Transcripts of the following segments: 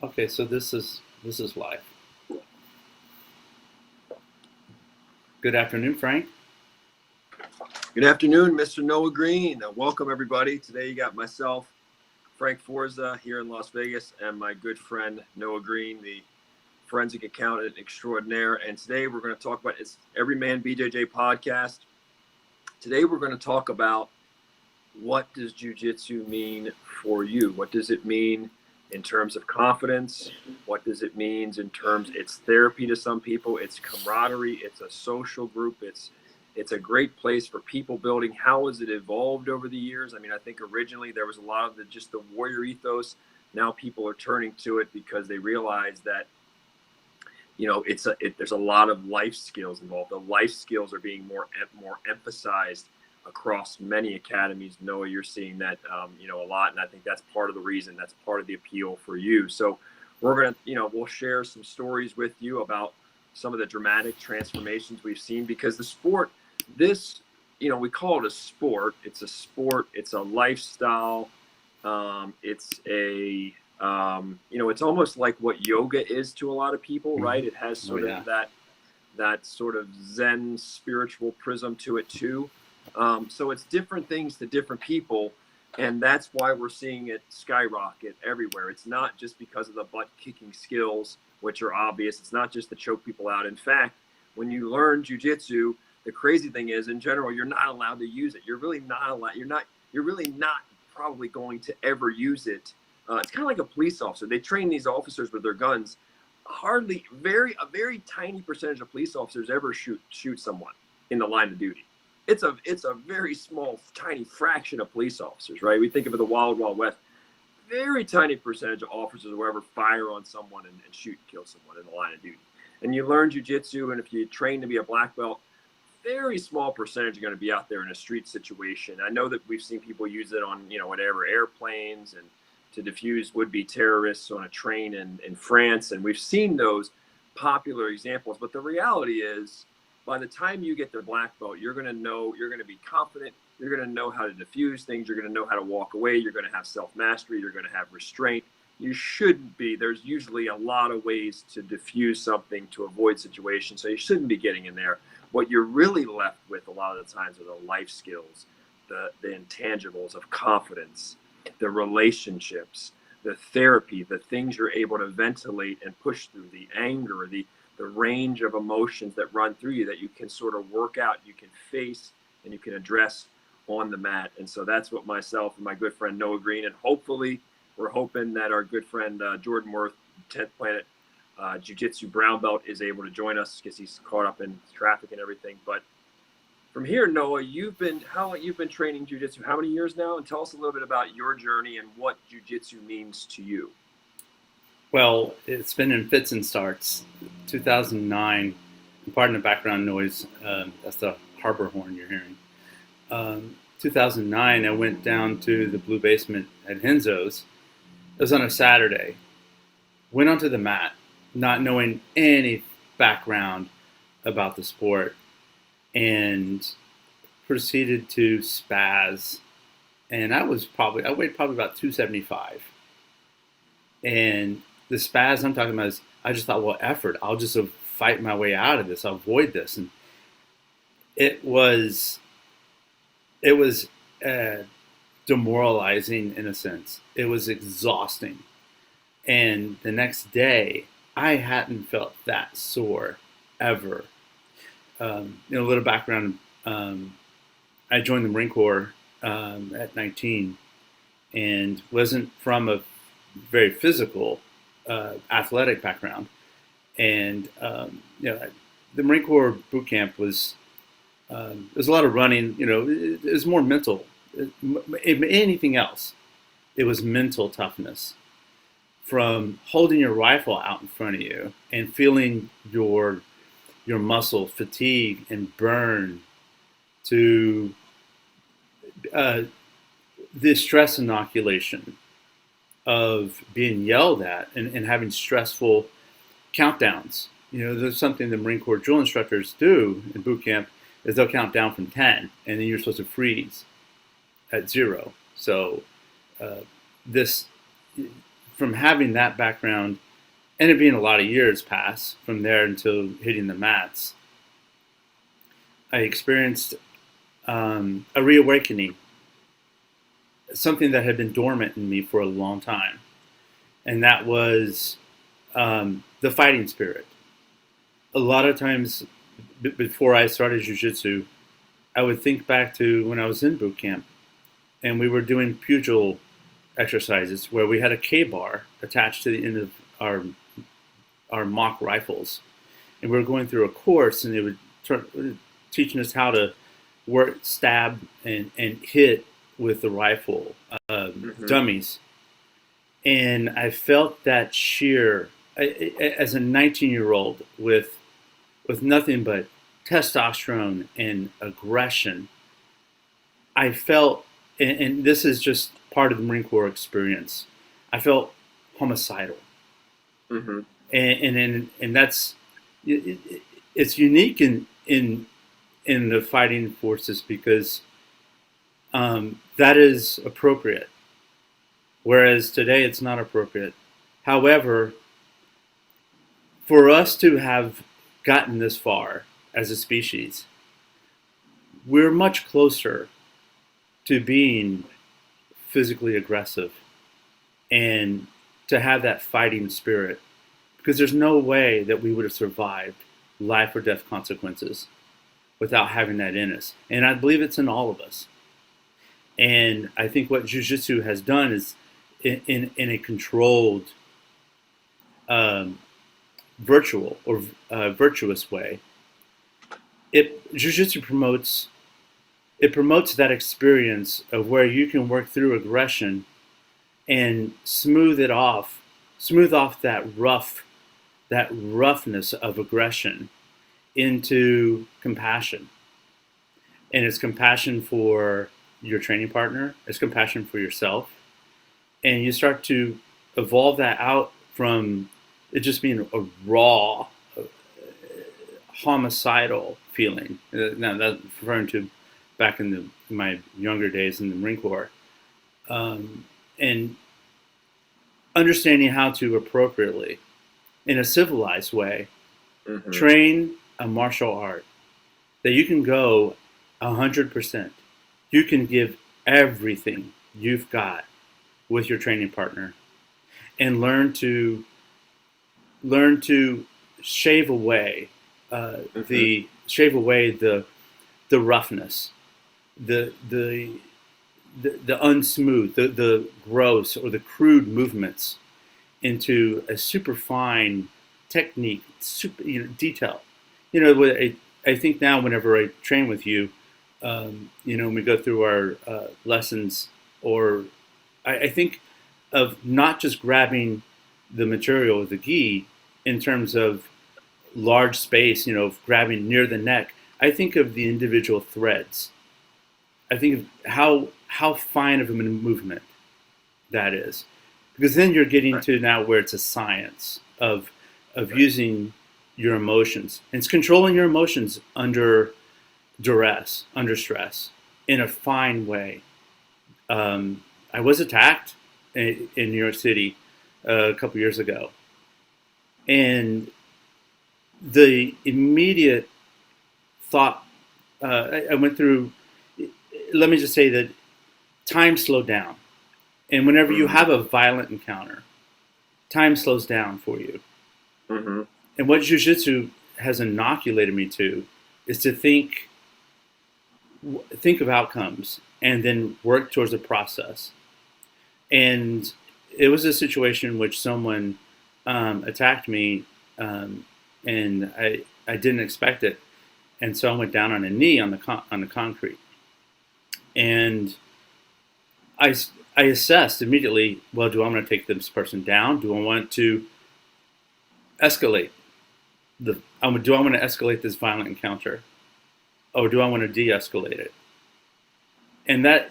Okay, so this is live. Good afternoon, Frank. Good afternoon, Mr. Noah Green. Welcome, everybody. Today you got myself, Frank Forza, here in Las Vegas, and my good friend Noah Green, the forensic accountant extraordinaire. And today we're going to talk about it's Everyman BJJ podcast. Today we're going to talk about what does Jiu Jitsu mean for you? What does it mean in terms of confidence? What does it mean in terms it's therapy to some people, it's camaraderie, it's a social group, it's a great place for people building. How has it evolved over the years? I mean, I think originally there was a lot of just the warrior ethos. Now people are turning to it because they realize that there's a lot of life skills involved. The life skills are being more emphasized across many academies. Noah, you're seeing that a lot, and I think that's part of the reason. That's part of the appeal for you. So we'll share some stories with you about some of the dramatic transformations we've seen, because the sport, we call it a sport. It's a sport. It's a lifestyle. It's almost like what yoga is to a lot of people, right? It has sort of that sort of Zen spiritual prism to it too. So it's different things to different people, and that's why we're seeing it skyrocket everywhere. It's not just because of the butt kicking skills, which are obvious. It's not just to choke people out. In fact, when you learn jiu-jitsu, the crazy thing is, in general, you're not allowed to use it. You're really not allowed. You're really not probably going to ever use it. It's kind of like a police officer. They train these officers with their guns. A very tiny percentage of police officers ever shoot someone in the line of duty. It's a very small, tiny fraction of police officers, right? We think of it the Wild Wild West. Very tiny percentage of officers will ever fire on someone and shoot and kill someone in the line of duty. And you learn jiu-jitsu, and if you train to be a black belt, very small percentage are going to be out there in a street situation. I know that we've seen people use it on, whatever, airplanes and to defuse would-be terrorists on a train in France. And we've seen those popular examples. But the reality is, by the time you get to black belt, you're going to be confident. You're going to know how to diffuse things. You're going to know how to walk away. You're going to have self-mastery. You're going to have restraint. You shouldn't be. There's usually a lot of ways to diffuse something to avoid situations. So you shouldn't be getting in there. What you're really left with a lot of the times are the life skills, the intangibles of confidence, the relationships, the therapy, the things you're able to ventilate and push through, the anger, the range of emotions that run through you that you can sort of work out, you can face, and you can address on the mat. And so that's what myself and my good friend Noah Green, and hopefully we're hoping that our good friend Jordan Worth, 10th Planet Jiu-Jitsu brown belt, is able to join us because he's caught up in traffic and everything. But from here, Noah, you've been training jiu-jitsu how many years now? And tell us a little bit about your journey and what jiu-jitsu means to you. Well, it's been in fits and starts. 2009, pardon the background noise, that's the harbor horn you're hearing. 2009, I went down to the Blue Basement at Henzo's. It was on a Saturday. Went onto the mat, not knowing any background about the sport, and proceeded to spaz. And I weighed probably about 275. And the spaz I'm talking about is, I just thought, well, effort. I'll just fight my way out of this. I'll avoid this. And it was demoralizing in a sense. It was exhausting. And the next day, I hadn't felt that sore ever. A little background. I joined the Marine Corps at 19 and wasn't from a very physical, athletic background. And, the Marine Corps boot camp was, there's a lot of running, it was more mental. If anything else, it was mental toughness. From holding your rifle out in front of you and feeling your muscle fatigue and burn, to the stress inoculation of being yelled at and having stressful countdowns. There's something the Marine Corps drill instructors do in boot camp is they'll count down from 10, and then you're supposed to freeze at 0. So this from having that background, and it being a lot of years pass from there until hitting the mats, I experienced a reawakening, something that had been dormant in me for a long time, and that was the fighting spirit. A lot of times before I started jiu-jitsu, I would think back to when I was in boot camp, and we were doing pugil exercises where we had a K-bar attached to the end of our mock rifles, and we were going through a course, and they would teaching us how to work, stab, and hit with the rifle, dummies. And I felt that sheer, as a 19-year-old with nothing but testosterone and aggression, I felt, and this is just part of the Marine Corps experience, I felt homicidal. Mm-hmm. And that's, it's unique in the fighting forces because that is appropriate, whereas today it's not appropriate. However, for us to have gotten this far as a species, we're much closer to being physically aggressive and to have that fighting spirit, because there's no way that we would have survived life or death consequences without having that in us. And I believe it's in all of us. And I think what jiu-jitsu has done is in a controlled, virtual or virtuous way, jiu-jitsu promotes that experience of where you can work through aggression and smooth off that roughness of aggression into compassion. And it's compassion for your training partner, it's compassion for yourself, and you start to evolve that out from it just being a raw, homicidal feeling. Now that's referring to back in my younger days in the Marine Corps, and understanding how to appropriately, in a civilized way, train a martial art that you can go 100%. You can give everything you've got with your training partner, and learn to shave away the roughness, the unsmooth, the gross or the crude movements into a super fine technique, detail. I think now whenever I train with you, we go through our lessons, or I think of not just grabbing the material with the gi in terms of large space, grabbing near the neck. I think of the individual threads. I think of how fine of a movement that is, because then you're getting to now where it's a science of using your emotions, and it's controlling your emotions under duress, under stress, in a fine way. I was attacked in New York City a couple years ago, and the immediate thought I went through, let me just say that time slowed down. And whenever you have a violent encounter, time slows down for you. Mm-hmm. And what jiu-jitsu has inoculated me to is to think of outcomes and then work towards a process. And it was a situation in which someone attacked me, and I didn't expect it. And so I went down on a knee on the concrete. And I assessed immediately, well, do I want to take this person down? Do I want to escalate? Do I want to escalate this violent encounter? Or do I want to de-escalate it? And that,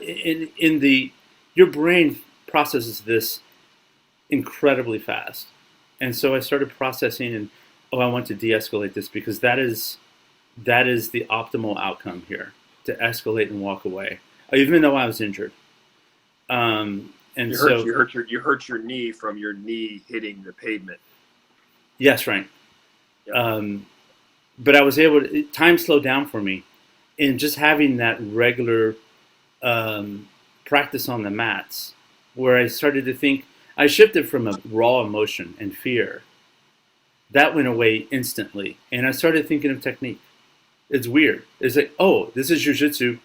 your brain processes this incredibly fast. And so I started processing, and I want to de-escalate this because that is the optimal outcome here, to escalate and walk away, even though I was injured. And you hurt your knee from your knee hitting the pavement. Yes, right. Yep. But I was able to, time slowed down for me, and just having that regular practice on the mats, where I started to think, I shifted from a raw emotion and fear. That went away instantly, and I started thinking of technique. It's weird. It's like, oh, this is jiu-jitsu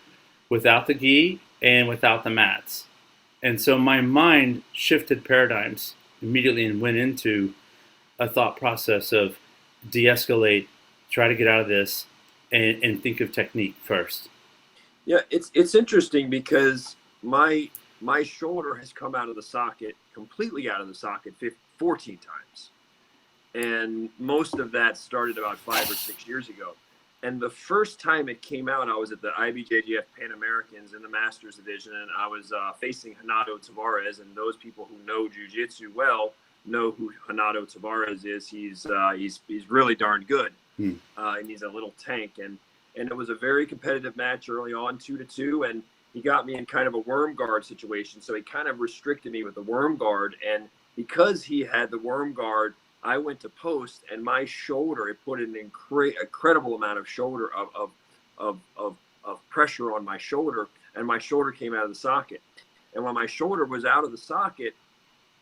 without the gi and without the mats. And so my mind shifted paradigms immediately and went into a thought process of de-escalate, try to get out of this, and think of technique first. Yeah, it's interesting because my shoulder has come out of the socket, completely out of the socket 14 times. And most of that started about 5 or 6 years ago. And the first time it came out, I was at the IBJJF Pan Americans in the Masters Division, and I was facing Renato Tavares. And those people who know Jiu-Jitsu well know who Renato Tavares is. He's really darn good, and he's a little tank. And it was a very competitive match early on, 2-2, and he got me in kind of a worm guard situation. So he kind of restricted me with the worm guard, and because he had the worm guard, I went to post, and my shoulder, it put an incredible amount of shoulder of pressure on my shoulder, and my shoulder came out of the socket. And when my shoulder was out of the socket,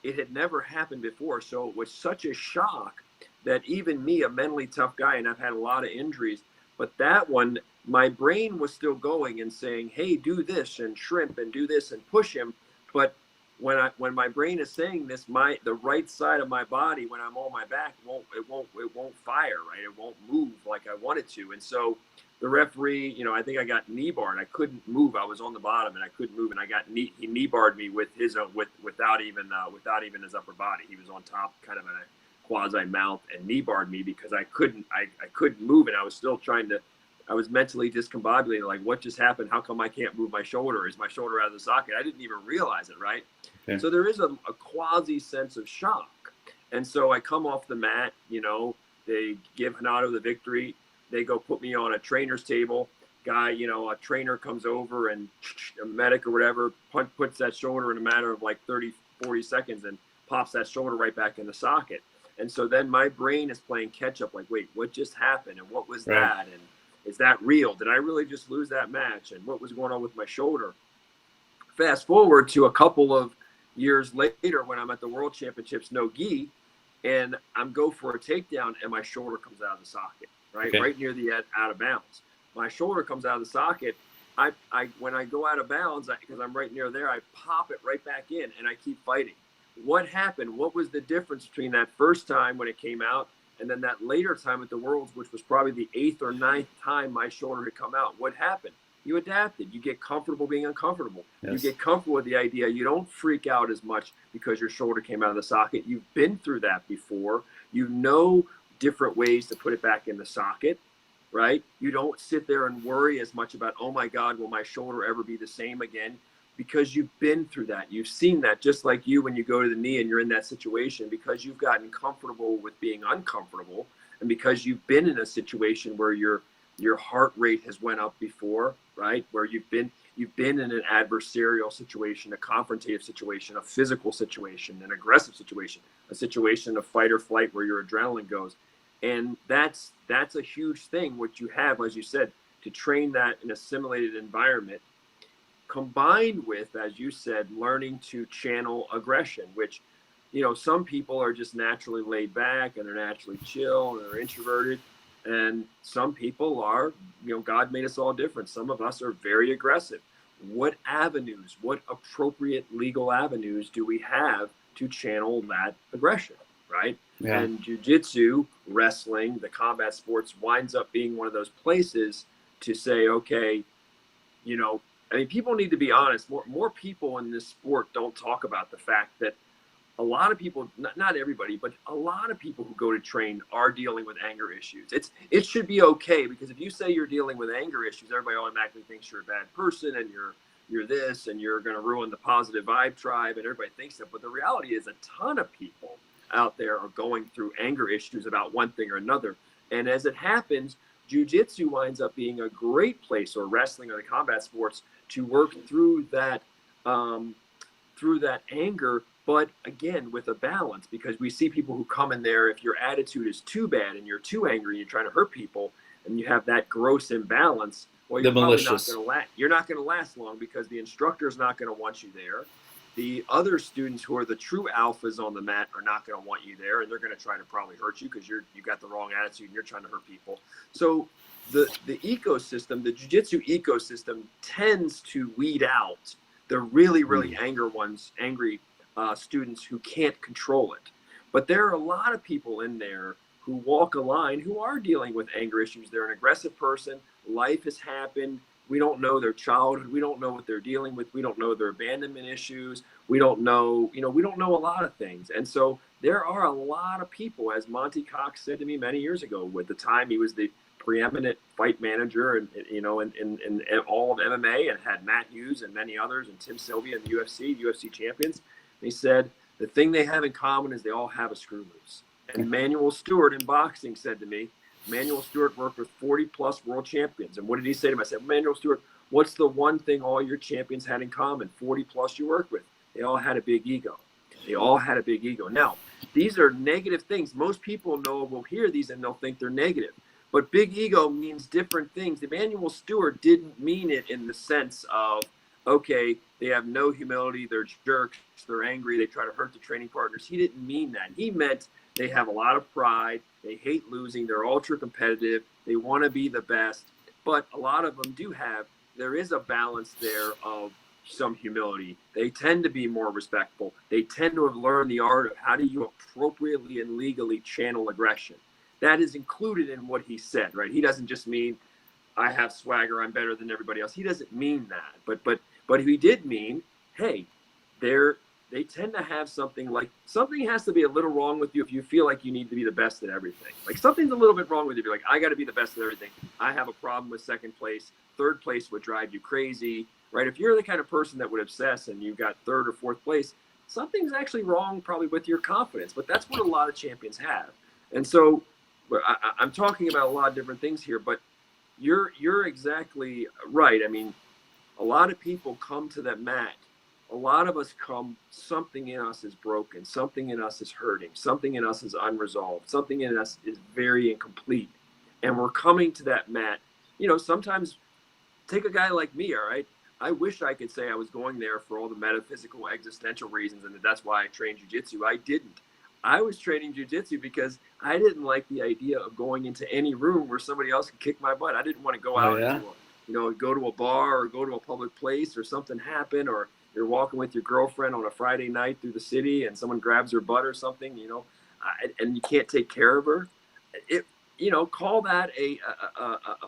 it had never happened before. So it was such a shock that even me, a mentally tough guy, and I've had a lot of injuries, but that one, my brain was still going and saying, hey, do this and shrimp and do this and push him. But when my brain is saying this, the right side of my body, when I'm on my back, it won't fire, right? It won't move like I want it to. And so the referee, I think I got knee barred. I couldn't move. I was on the bottom and I couldn't move, and he knee barred me with his without even his upper body. He was on top, kind of in a quasi mount, and knee barred me because I couldn't move, and I was still I was mentally discombobulated, like, what just happened? How come I can't move my shoulder? Is my shoulder out of the socket? I didn't even realize it, right? Okay. So there is a quasi sense of shock. And so I come off the mat, they give Renato the victory. They go put me on a trainer's table. Guy, a trainer comes over, and a medic or whatever puts that shoulder in a matter of like 30, 40 seconds and pops that shoulder right back in the socket. And so then my brain is playing catch up, like, wait, what just happened? And what was that? And is that real? Did I really just lose that match? And what was going on with my shoulder? Fast forward to a couple of years later when I'm at the World Championships, no gi, and I'm go for a takedown, and my shoulder comes out of the socket, right? Okay. Right near the out of bounds. My shoulder comes out of the socket. I when I go out of bounds, because I'm right near there, I pop it right back in, and I keep fighting. What happened? What was the difference between that first time when it came out and then that later time at the Worlds, which was probably the 8th or 9th time my shoulder had come out? What happened? You adapted. You get comfortable being uncomfortable. Yes. You get comfortable with the idea. You don't freak out as much because your shoulder came out of the socket. You've been through that before. You know different ways to put it back in the socket, right? You don't sit there and worry as much about, oh my God, will my shoulder ever be the same again? Because you've been through that. You've seen that, just like you when you go to the knee and you're in that situation, because you've gotten comfortable with being uncomfortable, and because you've been in a situation where your heart rate has went up before, right? Where you've been in an adversarial situation, a confrontative situation, a physical situation, an aggressive situation, a situation of fight or flight where your adrenaline goes. And that's a huge thing, what you have, as you said, to train that in a simulated environment, combined with, as you said, learning to channel aggression, which, some people are just naturally laid back and they're naturally chill and they're introverted. And some people are, God made us all different. Some of us are very aggressive. What avenues, what appropriate legal avenues do we have to channel that aggression, right? Yeah. And jiu-jitsu, wrestling, the combat sports winds up being one of those places to say, okay, people need to be honest. More people in this sport don't talk about the fact that a lot of people, not everybody, but a lot of people who go to train are dealing with anger issues. It should be okay, because if you say you're dealing with anger issues, everybody automatically thinks you're a bad person and you're this and you're going to ruin the positive vibe tribe, and everybody thinks that. But the reality is, a ton of people out there are going through anger issues about one thing or another. And as it happens, jiu-jitsu winds up being a great place, or wrestling or the combat sports, to work through that through that anger, but again, with a balance, because we see people who come in there, if your attitude is too bad and you're too angry, and you're trying to hurt people, and you have that gross imbalance, well, you're probably not going to last. You're not going to last long, because the instructor is not going to want you there. The other students who are the true alphas on the mat are not going to want you there, and they're going to try to probably hurt you because you got the wrong attitude and you're trying to hurt people. So the ecosystem, the jiu-jitsu ecosystem, tends to weed out the really, really angry students who can't control it. But there are a lot of people in there who walk a line who are dealing with anger issues. They're an aggressive person. Life has happened. We don't know their childhood. We don't know what they're dealing with. We don't know their abandonment issues. We don't know, we don't know a lot of things. And so there are a lot of people, as Monty Cox said to me many years ago, at the time he was the preeminent fight manager and in all of MMA, and had Matt Hughes and many others, and Tim Sylvia in the UFC champions. And he said, the thing they have in common is they all have a screw loose. And Manuel Stewart in boxing said to me, Manuel Stewart worked with 40-plus world champions. And what did he say to me? I said, Manuel Stewart, what's the one thing all your champions had in common? 40-plus you worked with. They all had a big ego. They all had a big ego. Now, these are negative things. Most people will hear these and they'll think they're negative. But big ego means different things. Manuel Stewart didn't mean it in the sense of, okay, they have no humility, they're jerks, they're angry, they try to hurt the training partners. He didn't mean that. He meant they have a lot of pride, they hate losing, they're ultra competitive, they want to be the best, but a lot of them there is a balance there of some humility. They tend to be more respectful. They tend to have learned the art of how do you appropriately and legally channel aggression. That is included in what he said, right? He doesn't just mean, I have swagger, I'm better than everybody else. He doesn't mean that, but he did mean, hey, they tend to have something has to be a little wrong with you if you feel like you need to be the best at everything. Like something's a little bit wrong with you. You're like, I got to be the best at everything. I have a problem with second place. Third place would drive you crazy, right? If you're the kind of person that would obsess and you got third or fourth place, something's actually wrong probably with your confidence. But that's what a lot of champions have. And so I'm talking about a lot of different things here, but you're exactly right. I mean, a lot of people come to that mat. A lot of us something in us is broken, something in us is hurting, something in us is unresolved, something in us is very incomplete. And we're coming to that mat. Sometimes take a guy like me, all right? I wish I could say I was going there for all the metaphysical, existential reasons and that's why I trained jiu-jitsu. I didn't. I was training jiu-jitsu because I didn't like the idea of going into any room where somebody else could kick my butt. I didn't want to go out go to a bar or go to a public place or something happen, or you're walking with your girlfriend on a Friday night through the city and someone grabs her butt or something, and you can't take care of her. Call that a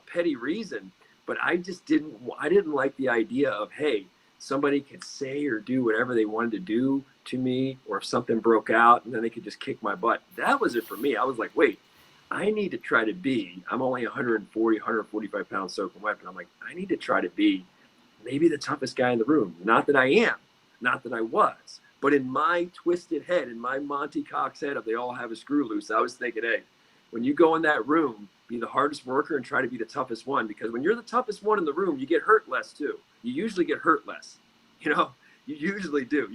petty reason, but I didn't like the idea of, hey, somebody could say or do whatever they wanted to do to me, or if something broke out and then they could just kick my butt. That was it for me. I was like, wait, I need to try to be, I'm only 140, 145 pounds soaking wet, but I'm like, I need to try to be maybe the toughest guy in the room. Not that I am, not that I was, but in my twisted head, in my Monty Cox head of they all have a screw loose, I was thinking, hey, when you go in that room, be the hardest worker and try to be the toughest one, because when you're the toughest one in the room, you get hurt less too. You usually get hurt less. You usually do.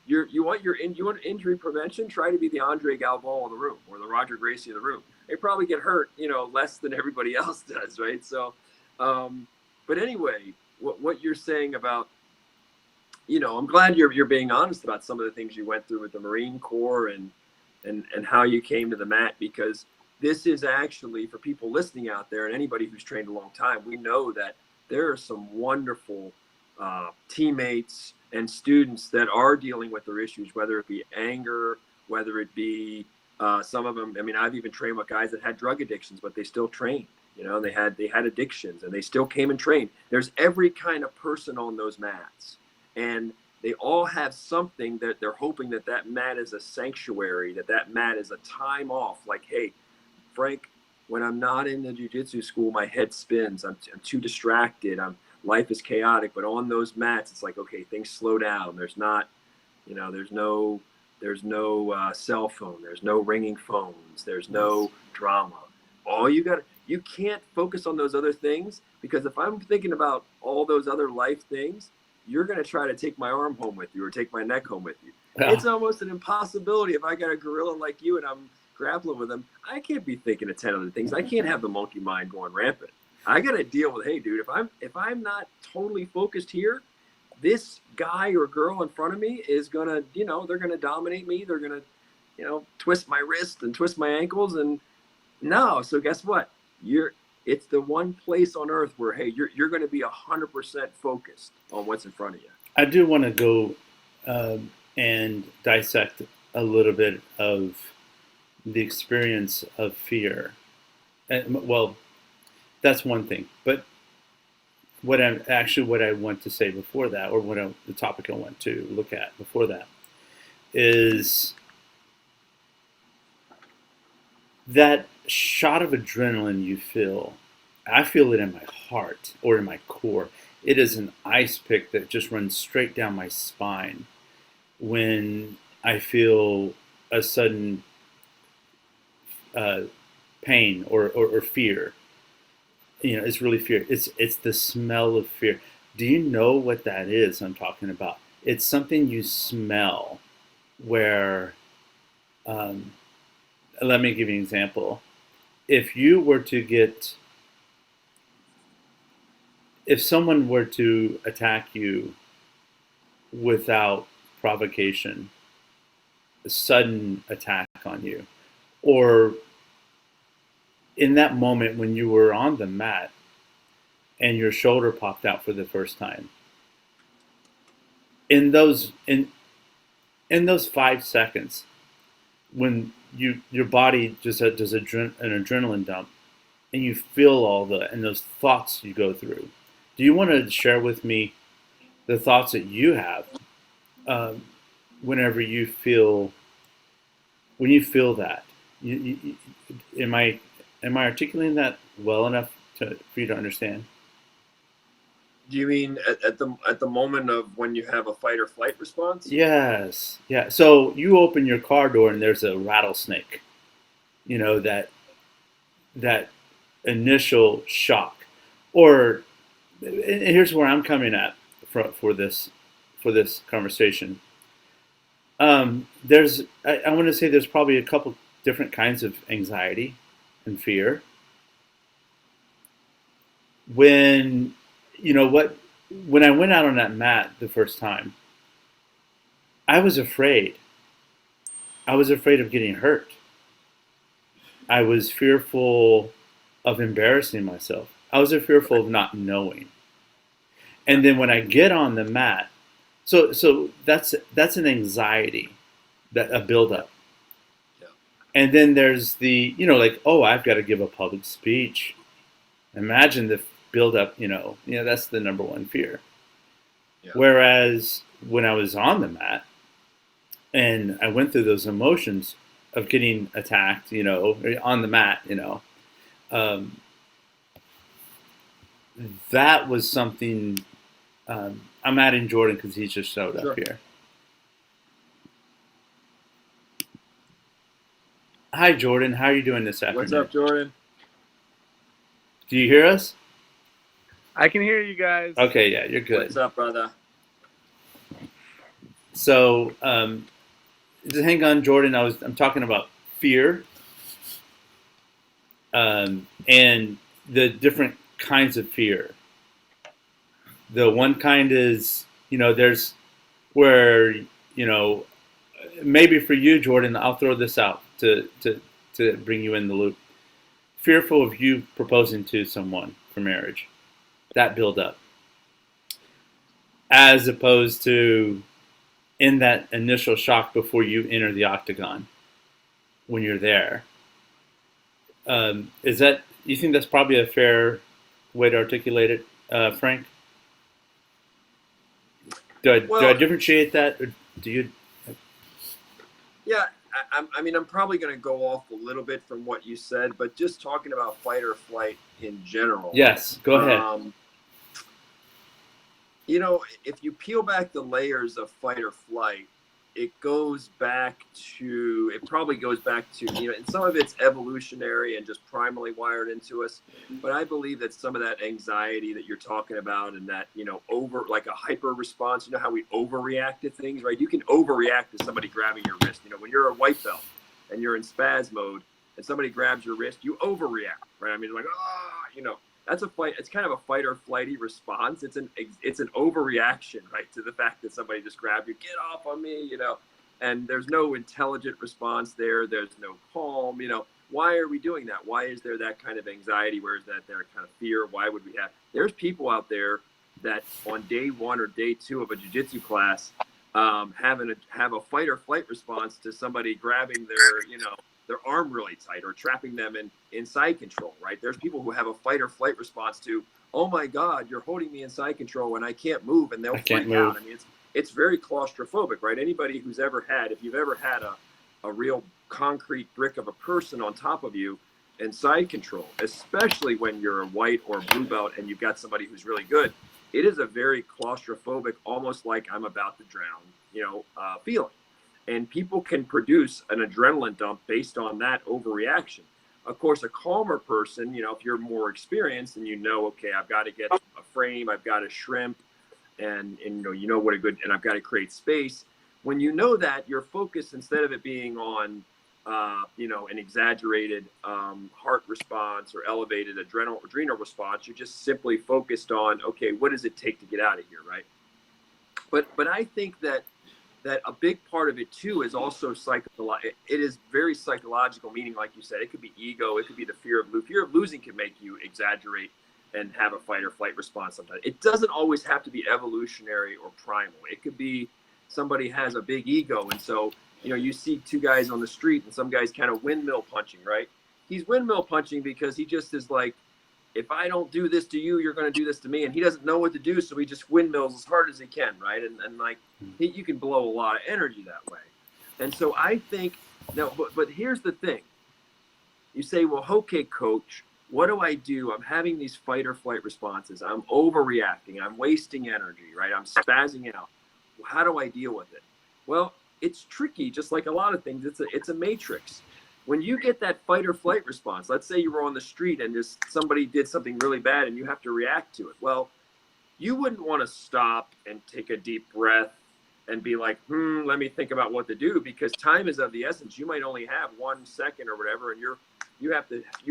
You want injury prevention, try to be the Andre Galvao of the room or the Roger Gracie of the room. They probably get hurt, less than everybody else does, right? So, but anyway, what you're saying about, I'm glad you're being honest about some of the things you went through with the Marine Corps and how you came to the mat, because this is actually, for people listening out there and anybody who's trained a long time, we know that there are some wonderful teammates and students that are dealing with their issues, whether it be anger, whether it be some of them. I mean, I've even trained with guys that had drug addictions, but they still trained. They had addictions and they still came and trained. There's every kind of person on those mats, and they all have something that they're hoping that mat is a sanctuary, that mat is a time off. Like, hey, Frank, when I'm not in the jiu-jitsu school, my head spins. I'm too distracted. Life is chaotic. But on those mats, it's like, okay, things slow down. There's not, there's no cell phone. There's no ringing phones. There's no drama. You can't focus on those other things, because if I'm thinking about all those other life things, you're going to try to take my arm home with you or take my neck home with you. Yeah. It's almost an impossibility. If I got a gorilla like you and I'm grappling with him, I can't be thinking of 10 other things. I can't have the monkey mind going rampant. I got to deal with, hey, dude, if I'm not totally focused here, this guy or girl in front of me is going to, they're going to dominate me. They're going to, twist my wrist and twist my ankles. And no, so guess what? It's the one place on earth where, hey, you're going to be 100% focused on what's in front of you. I do want to go and dissect a little bit of the experience of fear. And, well, that's one thing. But what I want to say before that, or the topic I want to look at before that, is that shot of adrenaline you feel. I feel it in my heart or in my core. It is an ice pick that just runs straight down my spine when I feel a sudden pain or fear. It's really fear. It's the smell of fear. Do you know what that is I'm talking about? It's something you smell where, let me give you an example. If someone were to attack you without provocation, a sudden attack on you, or in that moment when you were on the mat and your shoulder popped out for the first time, in those 5 seconds, when your body just does an adrenaline dump, and you feel and those thoughts you go through. Do you want to share with me the thoughts that you have whenever you feel that? Am I articulating that well enough for you to understand? Do you mean at the moment of when you have a fight or flight response? Yes. Yeah. So you open your car door and there's a rattlesnake. That initial shock. Or, and here's where I'm coming at for this conversation. I want to say there's probably a couple different kinds of anxiety and fear. When I went out on that mat the first time, I was afraid. I was afraid of getting hurt. I was fearful of embarrassing myself. I was fearful of not knowing. And then when I get on the mat, so that's an anxiety, a buildup. Yeah. And then there's the, I've got to give a public speech. Imagine the buildup, that's the number one fear. Yeah. Whereas when I was on the mat and I went through those emotions of getting attacked, on the mat, that was something. I'm adding Jordan because he just showed up here. Hi, Jordan. How are you doing this afternoon? What's up, Jordan? Do you hear us? I can hear you guys. Okay, yeah, you're good. What's up, brother? So, just hang on, Jordan. I'm talking about fear, and the different kinds of fear. The one kind is, there's where, maybe for you, Jordan, I'll throw this out to bring you in the loop. Fearful of you proposing to someone for marriage. That build up. As opposed to in that initial shock before you enter the octagon, when you're there. You think that's probably a fair way to articulate it, Frank? Do I differentiate that, or do you? Yeah, I'm probably going to go off a little bit from what you said, but just talking about fight or flight in general. Yes, go ahead. If you peel back the layers of fight or flight, it probably goes back to, and some of it's evolutionary and just primarily wired into us. But I believe that some of that anxiety that you're talking about, and that, like a hyper response, how we overreact to things, right? You can overreact to somebody grabbing your wrist. When you're a white belt and you're in spaz mode and somebody grabs your wrist, you overreact, right? I mean, like, that's a fight. It's kind of a fight or flighty response. It's an overreaction, right, to the fact that somebody just grabbed you. Get off on me, and there's no intelligent response there. There's no calm, Why are we doing that? Why is there that kind of anxiety? Where is that there kind of fear? Why would we have? There's people out there that on day 1 or day 2 of a jiu-jitsu class have a fight or flight response to somebody grabbing their arm really tight or trapping them in side control, right? There's people who have a fight or flight response to, oh my God, you're holding me in side control and I can't move, and they'll freak out. I mean, it's very claustrophobic, right? Anybody who's if you've ever had a real concrete brick of a person on top of you in side control, especially when you're a white or blue belt and you've got somebody who's really good, it is a very claustrophobic, almost like I'm about to drown, feeling. And people can produce an adrenaline dump based on that overreaction. Of course, a calmer person, if you're more experienced and okay, I've got to get a frame, I've got to shrimp, and what and I've got to create space. When that, your focus, instead of it being on, an exaggerated heart response or elevated adrenal response, you're just simply focused on, okay, what does it take to get out of here, right? But I think that a big part of it too is also psychological. It is very psychological, meaning, like you said, it could be ego, it could be the fear of losing. Fear of losing can make you exaggerate and have a fight or flight response sometimes. It doesn't always have to be evolutionary or primal. It could be somebody has a big ego, and so you see 2 guys on the street and some guy's kind of windmill punching, right? He's windmill punching because he just is like, if I don't do this to you, you're going to do this to me. And he doesn't know what to do, so he just windmills as hard as he can, right? And like, you can blow a lot of energy that way. And so I think, now, but here's the thing. You say, well, okay, coach, what do I do? I'm having these fight or flight responses. I'm overreacting. I'm wasting energy, right? I'm spazzing out. How do I deal with it? Well, it's tricky, just like a lot of things. It's a matrix. When you get that fight or flight response, let's say you were on the street and just somebody did something really bad and you have to react to it. Well, you wouldn't want to stop and take a deep breath and be like, let me think about what to do, because time is of the essence. You might only have 1 second or whatever, and you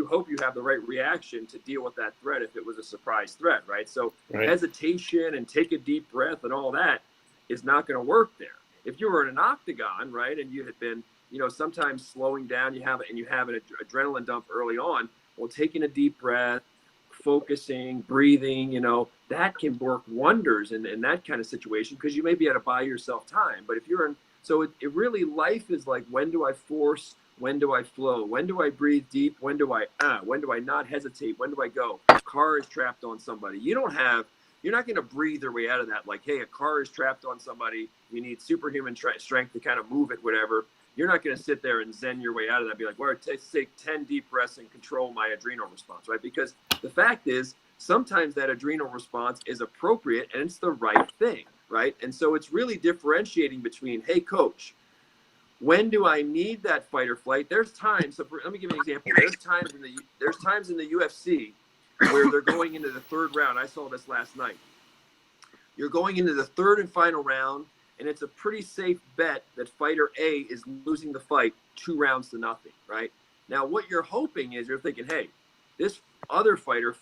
hope you have the right reaction to deal with that threat if it was a surprise threat, right? So hesitation and take a deep breath and all that is not going to work there. If you were in an octagon, right, and you had been sometimes slowing down, you have an adrenaline dump early on. Well, taking a deep breath, focusing, breathing, that can work wonders in that kind of situation, because you may be able to buy yourself time. But if you're it really, life is like, when do I force? When do I flow? When do I breathe deep? When do I not hesitate? When do I go? Car is trapped on somebody. You're not going to breathe your way out of that. Like, hey, a car is trapped on somebody. You need superhuman strength to kind of move it, whatever. You're not going to sit there and zen your way out of that. Be like, well, take 10 deep breaths and control my adrenal response, right? Because the fact is, sometimes that adrenal response is appropriate and it's the right thing, right? And so it's really differentiating between, hey, coach, when do I need that fight or flight? There's times. So let me give you an example. There's times in the UFC where they're going into the 3rd round. I saw this last night. You're going into the 3rd and final round, and it's a pretty safe bet that fighter A is losing the fight 2 rounds to nothing, right? Now, what you're hoping is, you're thinking, hey, this other fighter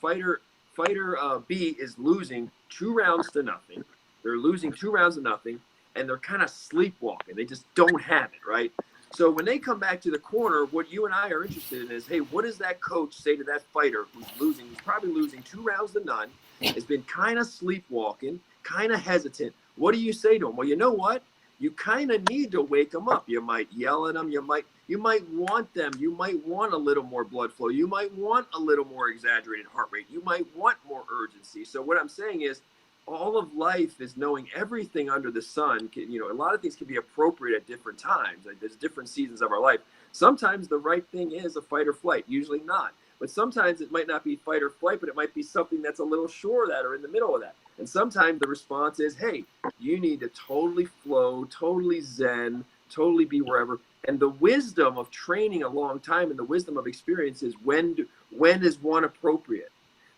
B is losing 2 rounds to nothing. They're losing 2 rounds to nothing, and they're kind of sleepwalking. They just don't have it, right? So when they come back to the corner, what you and I are interested in is, hey, what does that coach say to that fighter who's losing? He's probably losing 2 rounds to none, has been kind of sleepwalking, kind of hesitant. What do you say to him? Well, you know what? You kind of need to wake them up. You might yell at them. You might want them. You might want a little more blood flow. You might want a little more exaggerated heart rate. You might want more urgency. So what I'm saying is, all of life is knowing everything under the sun. A lot of things can be appropriate at different times. Like, there's different seasons of our life. Sometimes the right thing is a fight or flight, usually not. But sometimes it might not be fight or flight, but it might be something that's a little short of that or in the middle of that. And sometimes the response is, hey, you need to totally flow, totally zen, totally be wherever. And the wisdom of training a long time and the wisdom of experience is when is one appropriate?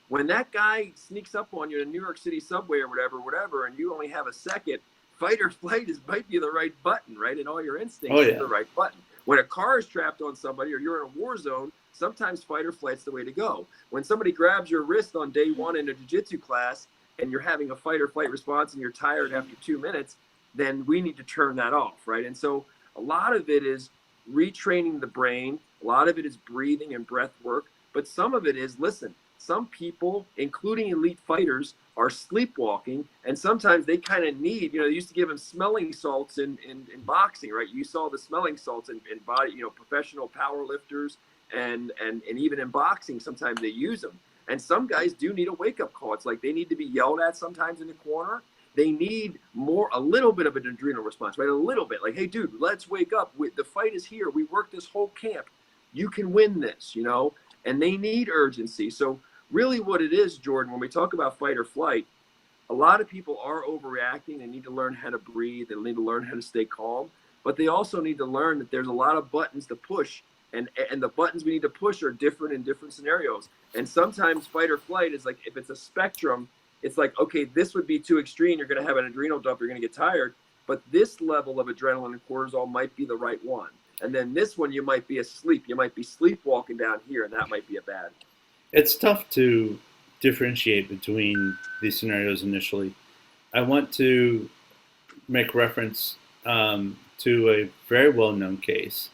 When that guy sneaks up on you in a New York City subway or whatever, and you only have a second, fight or flight might be the right button, right? And all your instincts is the right button. When a car is trapped on somebody or you're in a war zone, sometimes fight or flight's the way to go. When somebody grabs your wrist on day one in a jiu-jitsu class and you're having a fight or flight response and you're tired after 2 minutes, then we need to turn that off, right? And so a lot of it is retraining the brain. A lot of it is breathing and breath work. But some of it is, listen, some people, including elite fighters, are sleepwalking, and sometimes they kind of need, they used to give them smelling salts in boxing, right? You saw the smelling salts in body, professional power lifters, and even in boxing, sometimes they use them. And some guys do need a wake-up call. It's like they need to be yelled at sometimes in the corner. They need a little bit of an adrenal response, right? A little bit, like, hey, dude, let's wake up. The fight is here. We worked this whole camp. You can win this, and they need urgency. So really what it is, Jordan, when we talk about fight or flight, a lot of people are overreacting. They need to learn how to breathe. They need to learn how to stay calm. But they also need to learn that there's a lot of buttons to push. And the buttons we need to push are different in different scenarios. And sometimes fight or flight is like, if it's a spectrum, it's like, okay, this would be too extreme. You're going to have an adrenal dump. You're going to get tired. But this level of adrenaline and cortisol might be the right one. And then this one, you might be asleep. You might be sleepwalking down here, and that might be a bad. It's tough to differentiate between these scenarios initially. I want to make reference to a very well-known case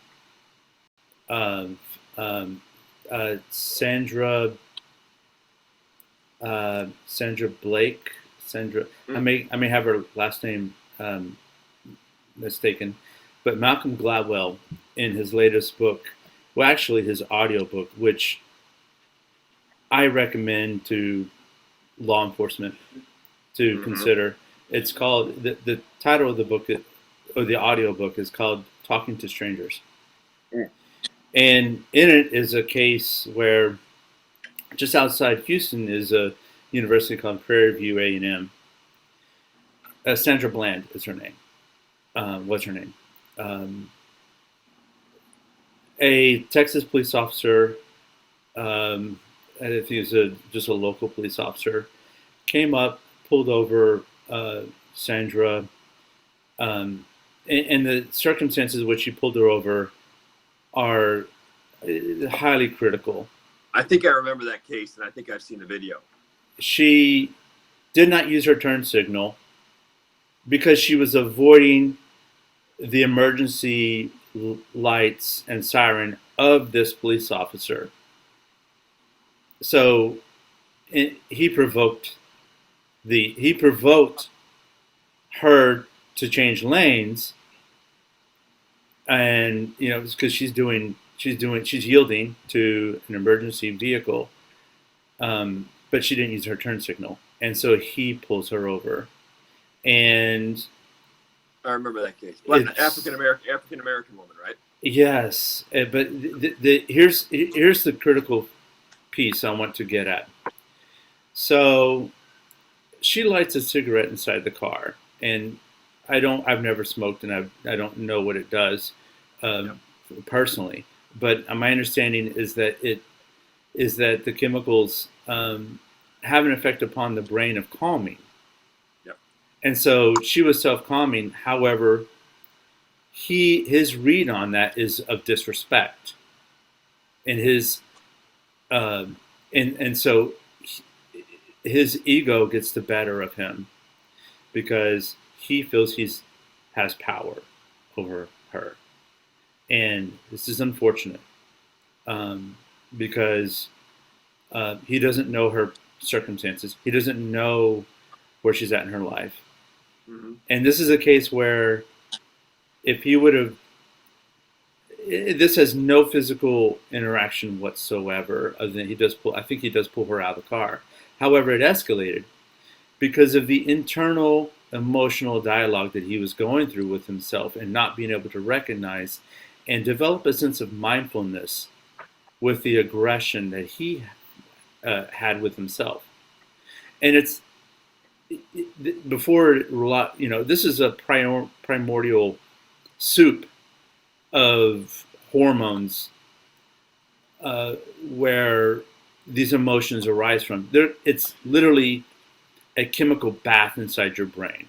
of Sandra Blake. I may have her last name mistaken, but Malcolm Gladwell, in his latest book, well, actually his audio book, which I recommend to law enforcement to consider. It's called, the title of the book, or the audio book, is called Talking to Strangers. And in it is a case where just outside Houston is a university called Prairie View A&M. Sandra Bland is her name. What's her name? A Texas police officer, I think he was just a local police officer, came up, pulled over Sandra, and the circumstances in which he pulled her over are highly critical. I think I remember that case, and I think I've seen the video. She did not use her turn signal because she was avoiding the emergency lights and siren of this police officer. So he provoked her to change lanes, and because she's yielding to an emergency vehicle, but she didn't use her turn signal, and so he pulls her over. And I remember that case. African American woman, right? Yes, but here's the critical piece I want to get at. So she lights a cigarette inside the car, and I've never smoked, and I don't know what it does personally, but my understanding is that the chemicals have an effect upon the brain of calming. Yep. And so she was self-calming. However, his read on that is of disrespect, and so his ego gets the better of him because he feels has power over her, and this is unfortunate because he doesn't know her circumstances. He doesn't know where she's at in her life, and this is a case where if he would have, this has no physical interaction whatsoever, other than I think he does pull her out of the car. However, it escalated because of the internal emotional dialogue that he was going through with himself and not being able to recognize and develop a sense of mindfulness with the aggression that he had with himself. And before, this is a primordial soup of hormones where these emotions arise from. It's literally a chemical bath inside your brain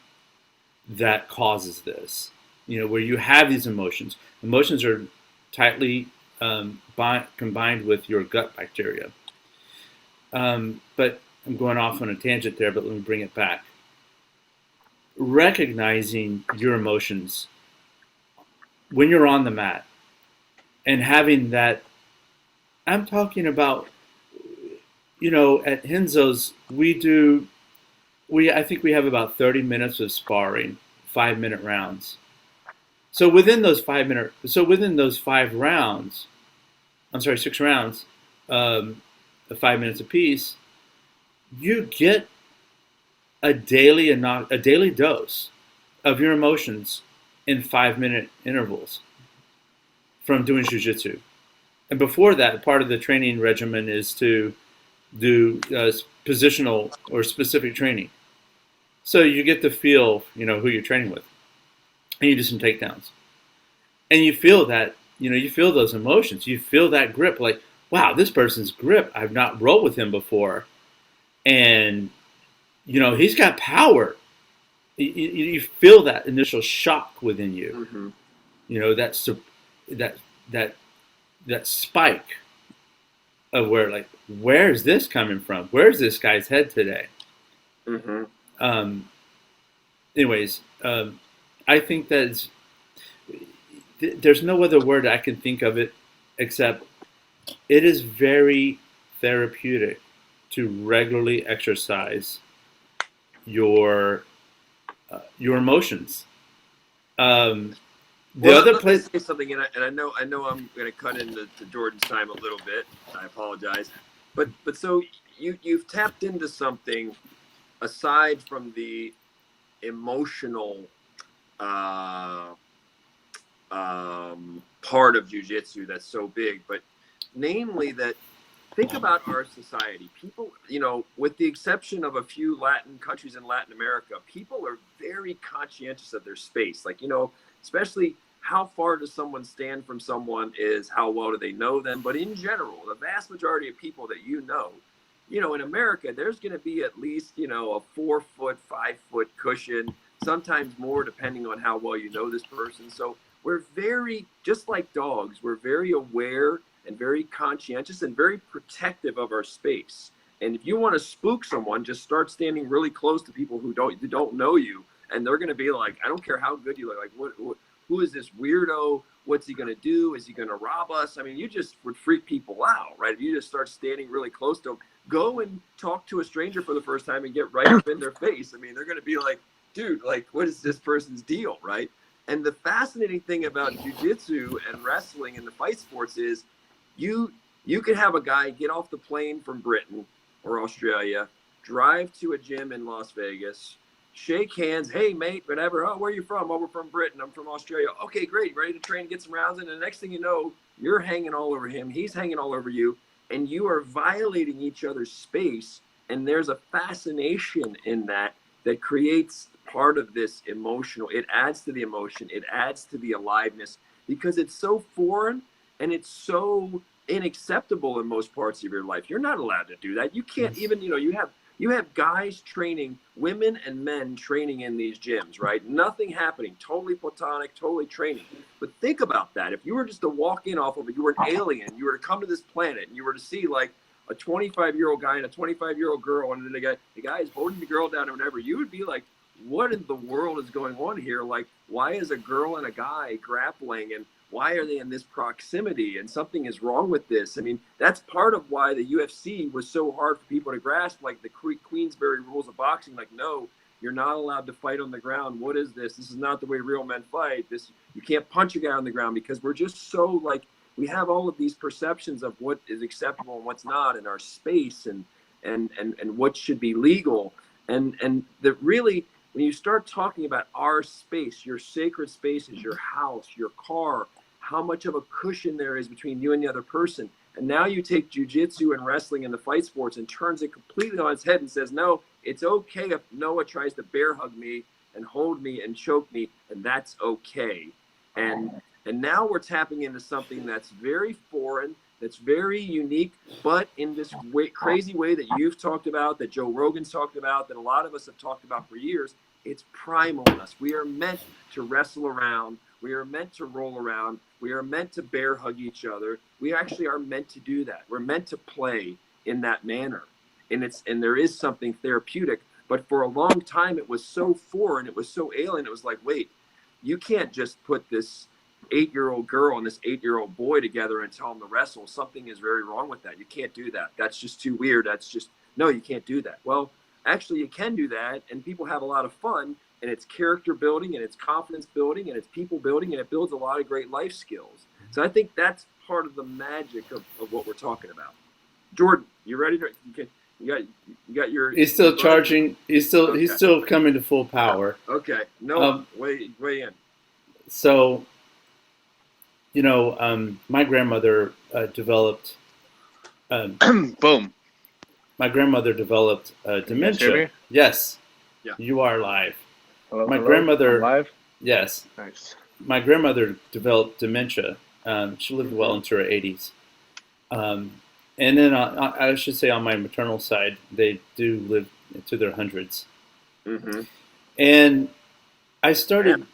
that causes this. Where you have these emotions. Emotions are tightly combined with your gut bacteria. But I'm going off on a tangent there, but let me bring it back. Recognizing your emotions when you're on the mat and having that, I'm talking about, at Henzo's, I think we have about 30 minutes of sparring, 5-minute rounds. So within those 5 rounds, I'm sorry, 6 rounds, 5 minutes apiece, you get a daily dose of your emotions in 5-minute intervals from doing Jiu Jitsu. And before that, part of the training regimen is to do positional or specific training. So you get to feel, who you're training with. And you do some takedowns. And you feel that, you feel those emotions. You feel that grip, like, wow, this person's grip, I've not rolled with him before. And, he's got power. You feel that initial shock within you. Mm-hmm. That spike of where's this coming from? Where's this guy's head today? Mm-hmm. I think that there's no other word I can think of it except it is very therapeutic to regularly exercise your emotions. Let me say something, and I know I'm going to cut into Jordan's time a little bit. I apologize, but so you've tapped into something aside from the emotional part of jiu-jitsu that's so big, but namely that think about our society. People, with the exception of a few Latin countries in Latin America, people are very conscientious of their space. Especially how far does someone stand from someone is how well do they know them. But in general, the vast majority of people that in America, there's going to be at least, a 4-foot, 5-foot cushion, sometimes more depending on how well you know this person. So we're very, just like dogs, we're very aware and very conscientious and very protective of our space. And if you want to spook someone, just start standing really close to people who don't know you, and they're going to be like, I don't care how good you look, like who is this weirdo? What's he going to do? Is he going to rob us? I mean, you just would freak people out, right? If you just start standing really close to them, go and talk to a stranger for the first time and get right up in their face. I mean, they're going to be like, dude, like, what is this person's deal, right? And the fascinating thing about jiu-jitsu and wrestling and the fight sports is you could have a guy get off the plane from Britain or Australia, drive to a gym in Las Vegas, shake hands, hey, mate, whatever. Oh, where are you from? Oh, we're from Britain. I'm from Australia. Okay, great. Ready to train, get some rounds in. And the next thing you know, you're hanging all over him. He's hanging all over you. And you are violating each other's space. And there's a fascination in that creates part of this emotional. It adds to the emotion. It adds to the aliveness because it's so foreign and it's so unacceptable in most parts of your life. You're not allowed to do that. You can't even, you have guys training, women and men training in these gyms, right? Nothing happening, totally platonic, totally training. But think about that. If you were just to walk in off of it, you were an alien, you were to come to this planet and you were to see like a 25-year-old guy and a 25-year-old girl, and then the guy is holding the girl down or whatever, you would be like, what in the world is going on here? Like, why is a girl and a guy grappling, and why are they in this proximity? And something is wrong with this. I mean, that's part of why the UFC was so hard for people to grasp, like the Queensberry rules of boxing. Like, no, you're not allowed to fight on the ground. What is this? This is not the way real men fight. You can't punch a guy on the ground, because we're just so like, we have all of these perceptions of what is acceptable and what's not in our space, and what should be legal. And that really, when you start talking about our space, your sacred space is your house, your car, how much of a cushion there is between you and the other person. And now you take jiu-jitsu and wrestling and the fight sports and turns it completely on its head and says, no, it's okay if Noah tries to bear hug me and hold me and choke me, and that's okay. And now we're tapping into something that's very foreign, that's very unique, but in this crazy way that you've talked about, that Joe Rogan's talked about, that a lot of us have talked about for years. It's primal in us. We are meant to wrestle around. We are meant to roll around. We are meant to bear hug each other. We actually are meant to do that. We're meant to play in that manner. And there is something therapeutic. But for a long time, it was so foreign. It was so alien. It was like, wait, you can't just put this 8-year-old girl and this 8-year-old boy together and tell them to wrestle. Something is very wrong with that. You can't do that. That's just too weird. No, you can't do that. Well, actually, you can do that, and people have a lot of fun, and it's character building, and it's confidence building, and it's people building, and it builds a lot of great life skills. So I think that's part of the magic of what we're talking about. Jordan, you ready? You got your. He's still charging. He's still coming to full power. Okay. No, weigh in. So, my grandmother developed. Boom. My grandmother developed dementia. Yes. Yeah. You are live. Hello, grandmother. I'm live. Yes. Nice. My grandmother developed dementia. She lived well into her 80s. And then I should say on my maternal side, they do live into their hundreds. Mm-hmm. And I started.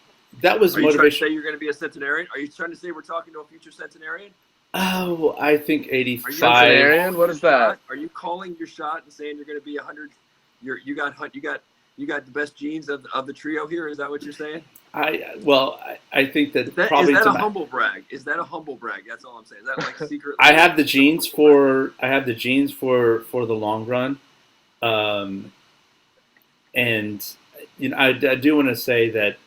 That was motivation. Are you trying to say you're going to be a centenarian? Are you trying to say we're talking to a future centenarian? Oh, I think 85. Centenarian? What is that? Are you calling your shot and saying you're going to be 100? You got the best genes of the trio here. Is that what you're saying? I think that is that a humble brag? Is that a humble brag? That's all I'm saying. Is that like secret? I have the genes for the long run, and I do want to say that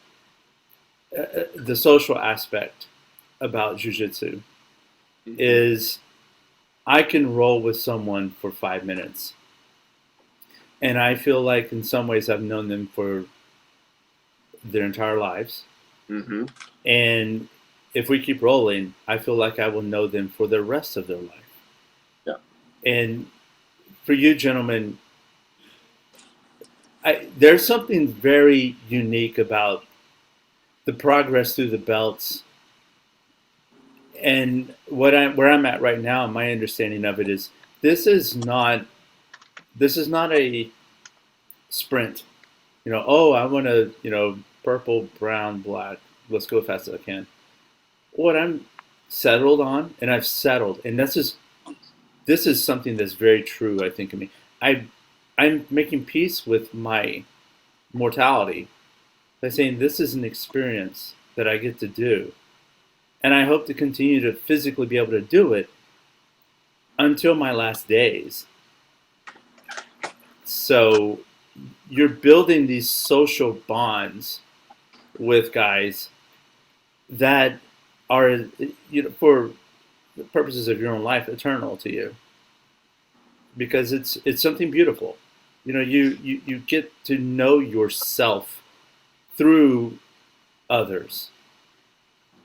the social aspect about jiu-jitsu is I can roll with someone for 5 minutes, and I feel like in some ways I've known them for their entire lives. Mm-hmm. And if we keep rolling, I feel like I will know them for the rest of their life. Yeah. And for you gentlemen, there's something very unique about the progress through the belts. And where I'm at right now, my understanding of it is this is not a sprint. I want to, purple, brown, black. Let's go as fast as I can. What I'm settled on, and I've settled, and this is something that's very true, I think, of me. I'm making peace with my mortality by saying this is an experience that I get to do. And I hope to continue to physically be able to do it until my last days. So you're building these social bonds with guys that are, for the purposes of your own life, eternal to you. Because it's something beautiful. You get to know yourself through others.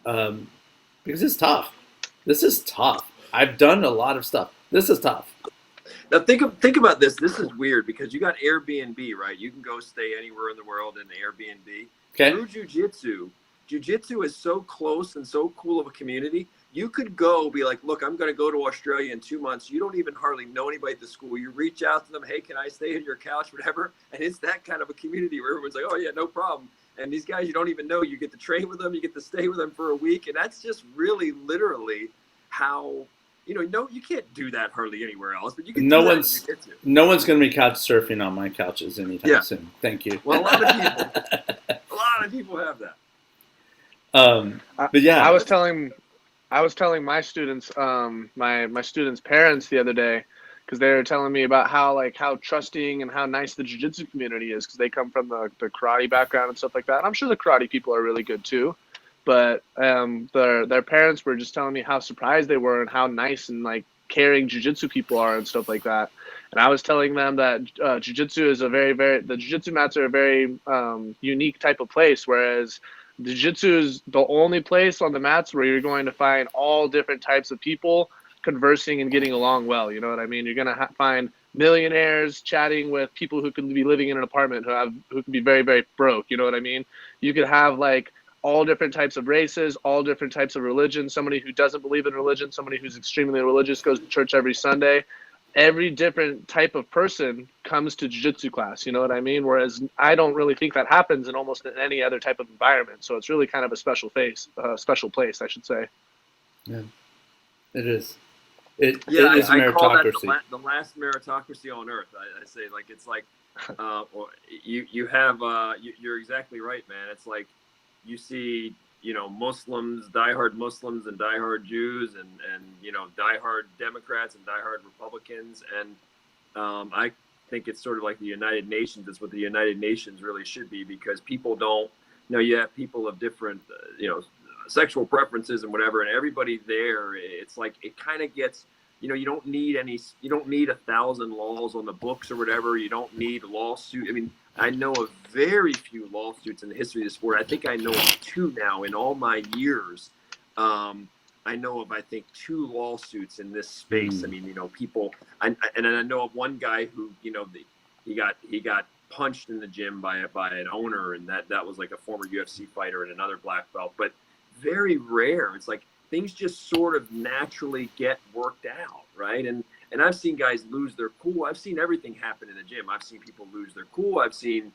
Because it's tough. This is tough. I've done a lot of stuff. This is tough. Now think about this. This is weird because you got Airbnb, right? You can go stay anywhere in the world in Airbnb. Okay. Through jiu-jitsu is so close and so cool of a community. You could go be like, look, I'm going to go to Australia in 2 months. You don't even hardly know anybody at the school. You reach out to them, hey, can I stay on your couch, whatever? And it's that kind of a community where everyone's like, oh yeah, no problem. And these guys you don't even know, you get to train with them, you get to stay with them for a week. And that's just really literally how, you can't do that hardly anywhere else. But you can no one's going to be couch surfing on my couches anytime soon. Thank you. Well, a lot of people have that. But yeah. I was telling my students, my students' parents the other day, because they were telling me about how trusting and how nice the jiu-jitsu community is, because they come from the karate background and stuff like that. And I'm sure the karate people are really good too, but their parents were just telling me how surprised they were and how nice and caring jiu-jitsu people are and stuff like that. And I was telling them that jiu-jitsu is the jiu-jitsu mats are a very unique type of place, whereas Jiu-Jitsu is the only place on the mats where you're going to find all different types of people conversing and getting along well. You know what I mean? You're going to find millionaires chatting with people who can be living in an apartment who can be very, very broke. You know what I mean? You could have like all different types of races, all different types of religion, somebody who doesn't believe in religion, somebody who's extremely religious, goes to church every Sunday. Every different type of person comes to jiu-jitsu class, you know what I mean? Whereas I don't really think that happens in almost any other type of environment. So it's really kind of a special place, I should say. Yeah, it is. It is I call that meritocracy. the last meritocracy on earth. I say, like, it's like, or you have, you're exactly right, man. It's like you see, Muslims, diehard Muslims and diehard Jews, and diehard Democrats and diehard Republicans, and I think it's sort of like the United Nations. It's what the United Nations really should be, because people don't, you have people of different, sexual preferences and whatever, and everybody there, it's like it kind of gets, you don't need 1,000 laws on the books or whatever. You don't need lawsuit. I mean, I know of very few lawsuits in the history of the sport. I think I know of 2 now in all my years. I know of, I think, 2 lawsuits in this space. I mean, people, and I know of one guy who, he got punched in the gym by an owner, and that was like a former UFC fighter and another black belt. But very rare. It's like things just sort of naturally get worked out, right? And I've seen guys lose their cool. I've seen everything happen in the gym. I've seen people lose their cool. I've seen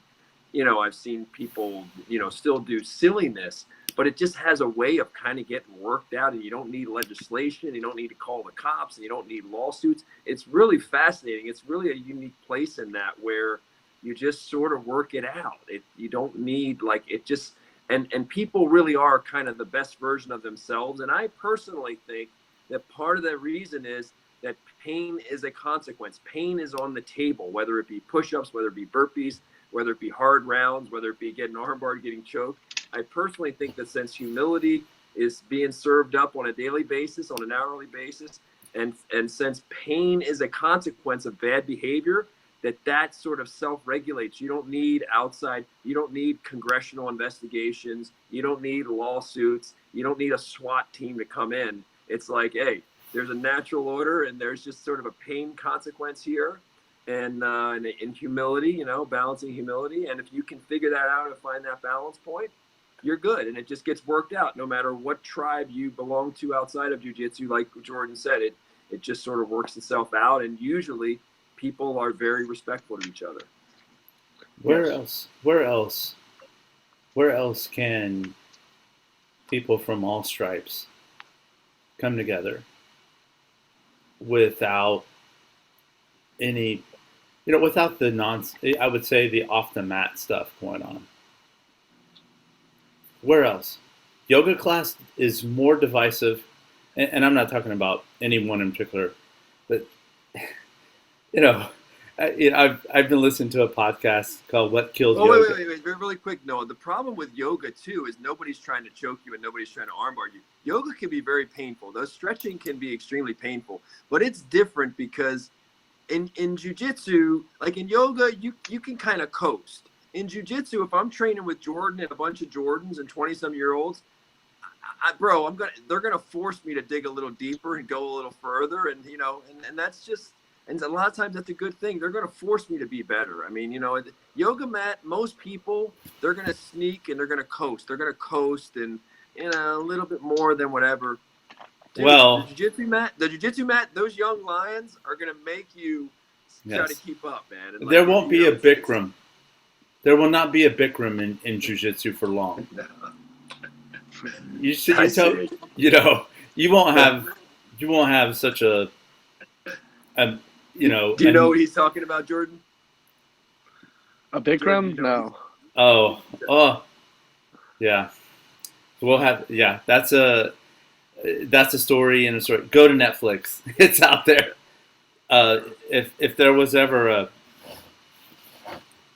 people, still do silliness, but it just has a way of kind of getting worked out, and you don't need legislation. You don't need to call the cops, and you don't need lawsuits. It's really fascinating. It's really a unique place in that, where you just sort of work it out. You don't need, like, it just, and people really are kind of the best version of themselves. And I personally think that part of the reason is that pain is a consequence. Pain is on the table, whether it be push-ups, whether it be burpees, whether it be hard rounds, whether it be getting armbarred, getting choked. I personally think that since humility is being served up on a daily basis, on an hourly basis, and since pain is a consequence of bad behavior, that sort of self-regulates. You don't need congressional investigations. You don't need lawsuits. You don't need a SWAT team to come in. It's like, hey, there's a natural order, and there's just sort of a pain consequence here, and in humility, balancing humility. And if you can figure that out and find that balance point, you're good. And it just gets worked out no matter what tribe you belong to outside of jiu-jitsu. Like Jordan said, it just sort of works itself out. And usually people are very respectful to each other. Where else can people from all stripes come together without any, without the I would say the off the mat stuff going on? Where else? Yoga class is more divisive, and I'm not talking about anyone in particular, but I've been listening to a podcast called "What Kills Yoga." Wait, really quick, Noah. The problem with yoga too is nobody's trying to choke you and nobody's trying to armbar you. Yoga can be very painful. Those stretching can be extremely painful, but it's different because in jiu-jitsu, like in yoga, you can kind of coast. In jiu-jitsu, if I'm training with Jordan and a bunch of Jordans and 20-some-year-olds, they're gonna force me to dig a little deeper and go a little further, and and that's just. And a lot of times that's a good thing. They're going to force me to be better. I mean, yoga mat, most people, they're going to sneak and they're going to coast. They're going to coast and, a little bit more than whatever. Dude, well, the jiu-jitsu mat, those young lions are going to make you try to keep up, man. And there won't be a Bikram. There will not be a Bikram in jiu-jitsu for long. You won't have such a do you know what he's talking about, Jordan? A Bikram? No. Oh, yeah. We'll have, that's a story and a story. Go to Netflix. It's out there. If there was ever a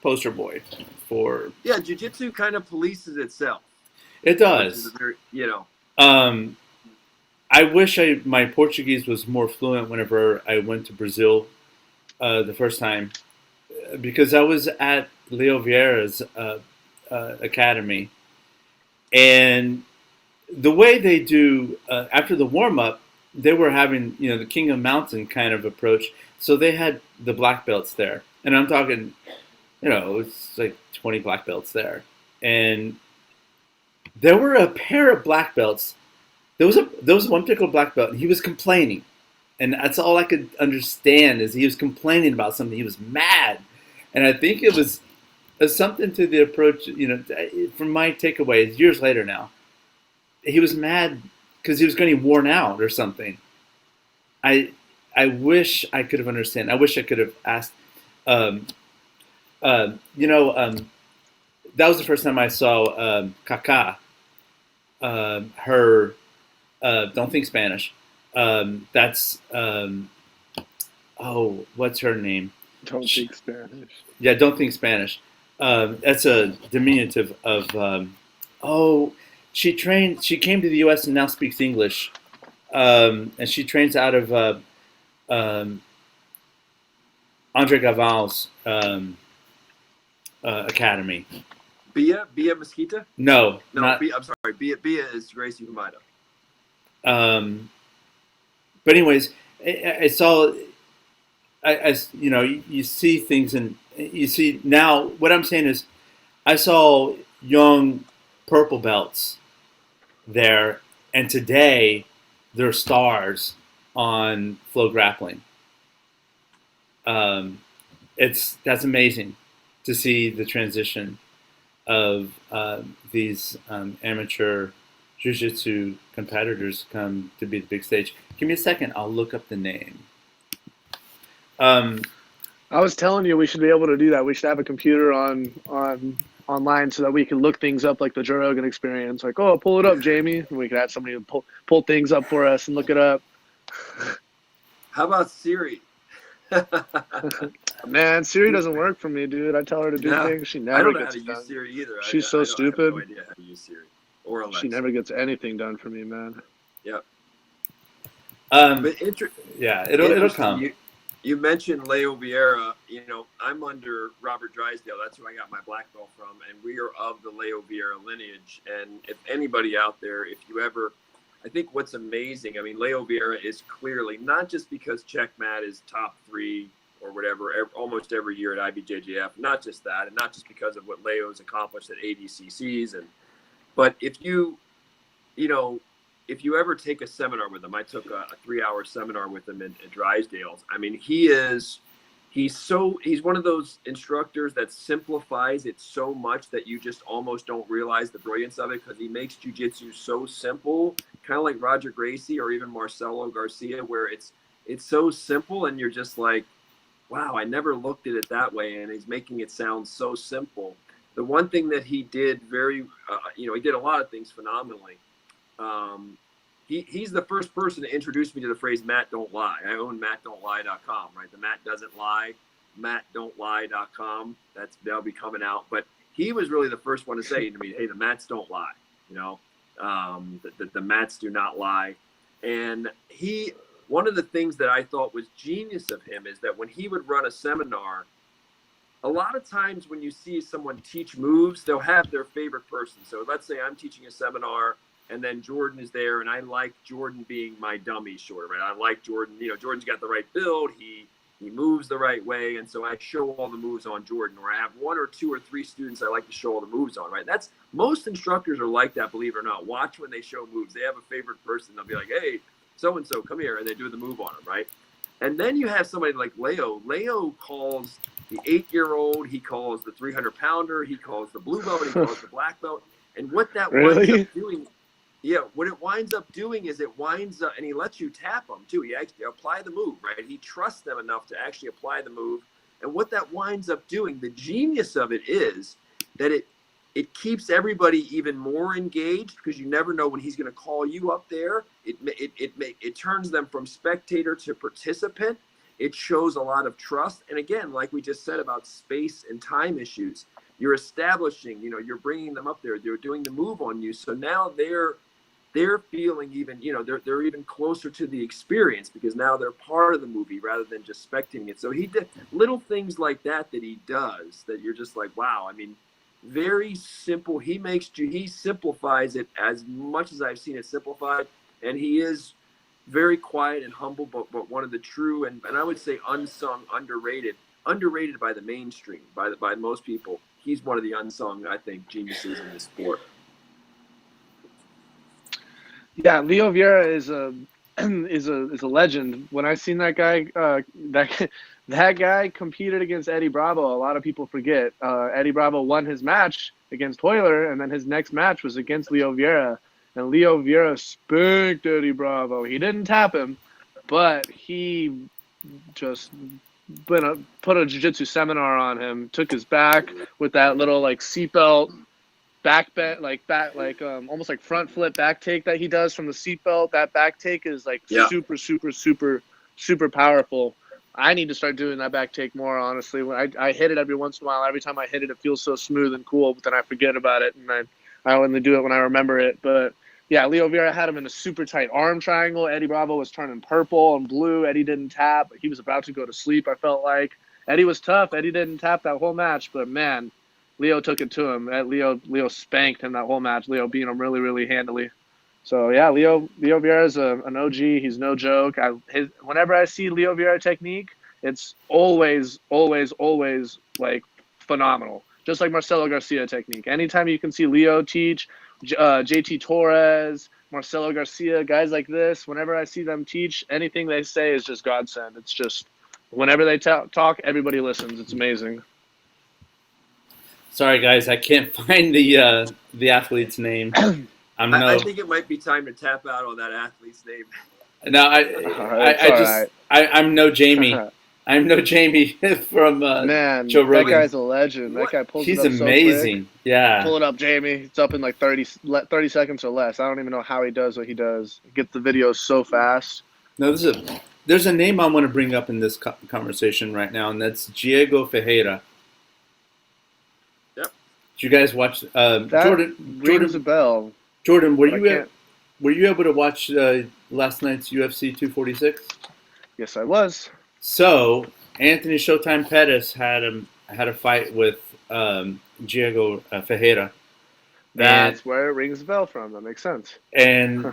poster boy for... Yeah, jiu-jitsu kind of polices itself. It does. I wish my Portuguese was more fluent whenever I went to Brazil the first time, because I was at Leo Vieira's academy, And the way they do after the warm up, they were having the King of Mountain kind of approach. So they had the black belts there, and I'm talking, it's like 20 black belts there, and there were a pair of black belts. There was one particular black belt, and he was complaining, and that's all I could understand is he was complaining about something. He was mad, and I think it was something to the approach. From my takeaways years later now, he was mad because he was getting worn out or something. I wish I could have understood. I wish I could have asked. That was the first time I saw Kaka. Her don't think Spanish. That's what's her name? Don't think Spanish. Yeah, don't think Spanish. That's a diminutive of. She trained. She came to the U.S. and now speaks English, and she trains out of Andre Gaval's academy. Bia Mesquita? No, not. I'm sorry. Bia is Gracie Humida. But anyways, I saw. You see things, and you see now. What I'm saying is, I saw young purple belts there, and today they're stars on Flow Grappling. That's amazing to see the transition of these amateur jiu-jitsu competitors come to be the big stage. Give me a second, I'll look up the name. I was telling you we should be able to do that. We should have a computer online so that we can look things up like the Joe Rogan experience. Like, oh, pull it up, Jamie. And we could have somebody pull things up for us and look it up. How about Siri? Man, Siri doesn't work for me, dude. I tell her to do things. She never gets it done. I don't know how to use Siri either. She's so stupid. I have no idea how to use Siri or Alexa. She never gets anything done for me, man. Yep. But it'll come. You mentioned Leo Vieira. I'm under Robert Drysdale. That's who I got my black belt from, and we are of the Leo Vieira lineage. And if anybody out there, I think what's amazing, Leo Vieira is clearly, not just because Checkmat is top 3 or whatever, almost every year at IBJJF, not just that, and not just because of what Leo's accomplished at ADCCs, but if you ever take a seminar with him, I took a 3-hour seminar with him at Drysdale's. He's one of those instructors that simplifies it so much that you just almost don't realize the brilliance of it, because he makes jiu-jitsu so simple, kind of like Roger Gracie or even Marcelo Garcia, where it's so simple and you're just like, wow, I never looked at it that way, and he's making it sound so simple. The one thing that he did he did a lot of things phenomenally. He's the first person to introduce me to the phrase "Matt don't lie." I own mattdon'tlie.com, right? The Matt doesn't lie, mattdon'tlie.com. That'll be coming out. But he was really the first one to say to me, "Hey, the Matts don't lie." The Matts do not lie. And one of the things that I thought was genius of him is that when he would run a seminar, a lot of times when you see someone teach moves, they'll have their favorite person. So let's say I'm teaching a seminar, and then Jordan is there, and I like Jordan being my dummy, sort of, right? I like Jordan. Jordan's got the right build. He moves the right way, and so I show all the moves on Jordan. Or I have 1 or 2 or 3 students I like to show all the moves on, right? Most instructors are like that, believe it or not. Watch when they show moves. They have a favorite person. They'll be like, hey, so-and-so, come here, and they do the move on them, right? And then you have somebody like Leo. Leo calls the 8-year-old. He calls the 300-pounder. He calls the blue belt. He calls the black belt. And what that winds up doing... Yeah, what it winds up doing is and he lets you tap them too. He actually apply the move, right? He trusts them enough to actually apply the move. And what that winds up doing, the genius of it is that it keeps everybody even more engaged, because you never know when he's going to call you up there. It turns them from spectator to participant. It shows a lot of trust. And again, like we just said about space and time issues, you're establishing, you're bringing them up there. They're doing the move on you. So now they're feeling even, they're even closer to the experience, because now they're part of the movie rather than just spectating it. So he did little things like that he does that you're just like, wow. very simple. He simplifies it as much as I've seen it simplified, and he is very quiet and humble, but one of the true and I would say unsung, underrated by the mainstream, by most people. He's one of the unsung, I think, geniuses in this sport. Yeah, Leo Vieira is a is a legend. When I seen that guy, that guy competed against Eddie Bravo. A lot of people forget. Eddie Bravo won his match against Hoyler, and then his next match was against Leo Vieira. And Leo Vieira spanked Eddie Bravo. He didn't tap him, but he just put a jiu-jitsu seminar on him. Took his back with that little like seatbelt back bent, almost like front flip back take that he does from the seatbelt. That back take is like super powerful. I need to start doing that back take more, honestly. I hit it every once in a while. Every time I hit it, it feels so smooth and cool, but then I forget about it, and I only do it when I remember it. But yeah, Leo Vieira had him in a super tight arm triangle. Eddie Bravo was turning purple and blue. Eddie didn't tap. He was about to go to sleep, I felt like. Eddie was tough. Eddie didn't tap that whole match, but man, Leo took it to him. Leo spanked him that whole match. Leo beat him really, really handily. So yeah, Leo Vieira is an OG. He's no joke. Whenever I see Leo Vieira technique, it's always like phenomenal. Just like Marcelo Garcia technique. Anytime you can see Leo teach, JT Torres, Marcelo Garcia, guys like this, whenever I see them teach, anything they say is just godsend. It's just whenever they talk, everybody listens. It's amazing. Sorry, guys, I can't find the athlete's name. I think it might be time to tap out on that athlete's name. No, I'm no Jamie. I'm no Jamie from Man, Joe Rogan. That guy's a legend. That guy pulls it up He's amazing. So quick. Yeah. Pull it up, Jamie. It's up in like 30 seconds or less. I don't even know how he does what he does. He gets the videos so fast. No, there's a name I want to bring up in this conversation right now, and that's Diego Ferreira. Yep. Did you guys watch Jordan rings a bell. Jordan, were you able to watch last night's UFC 246? Yes, I was. So Anthony Showtime Pettis had a fight with Diego Ferreira. That's where it rings a bell from. That makes sense. And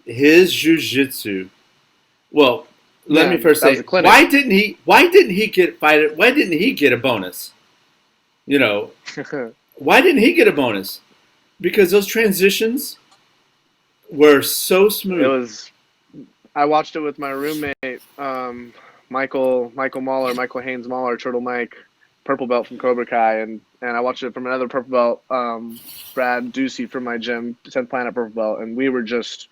his jiu-jitsu. Well, let me first say, why didn't he get a bonus? You know, why didn't he get a bonus? Because those transitions were so smooth. I watched it with my roommate, Michael Haynes Mahler, Turtle Mike, purple belt from Cobra Kai, and I watched it from another purple belt, Brad Ducey from my gym, 10th Planet purple belt, and we were just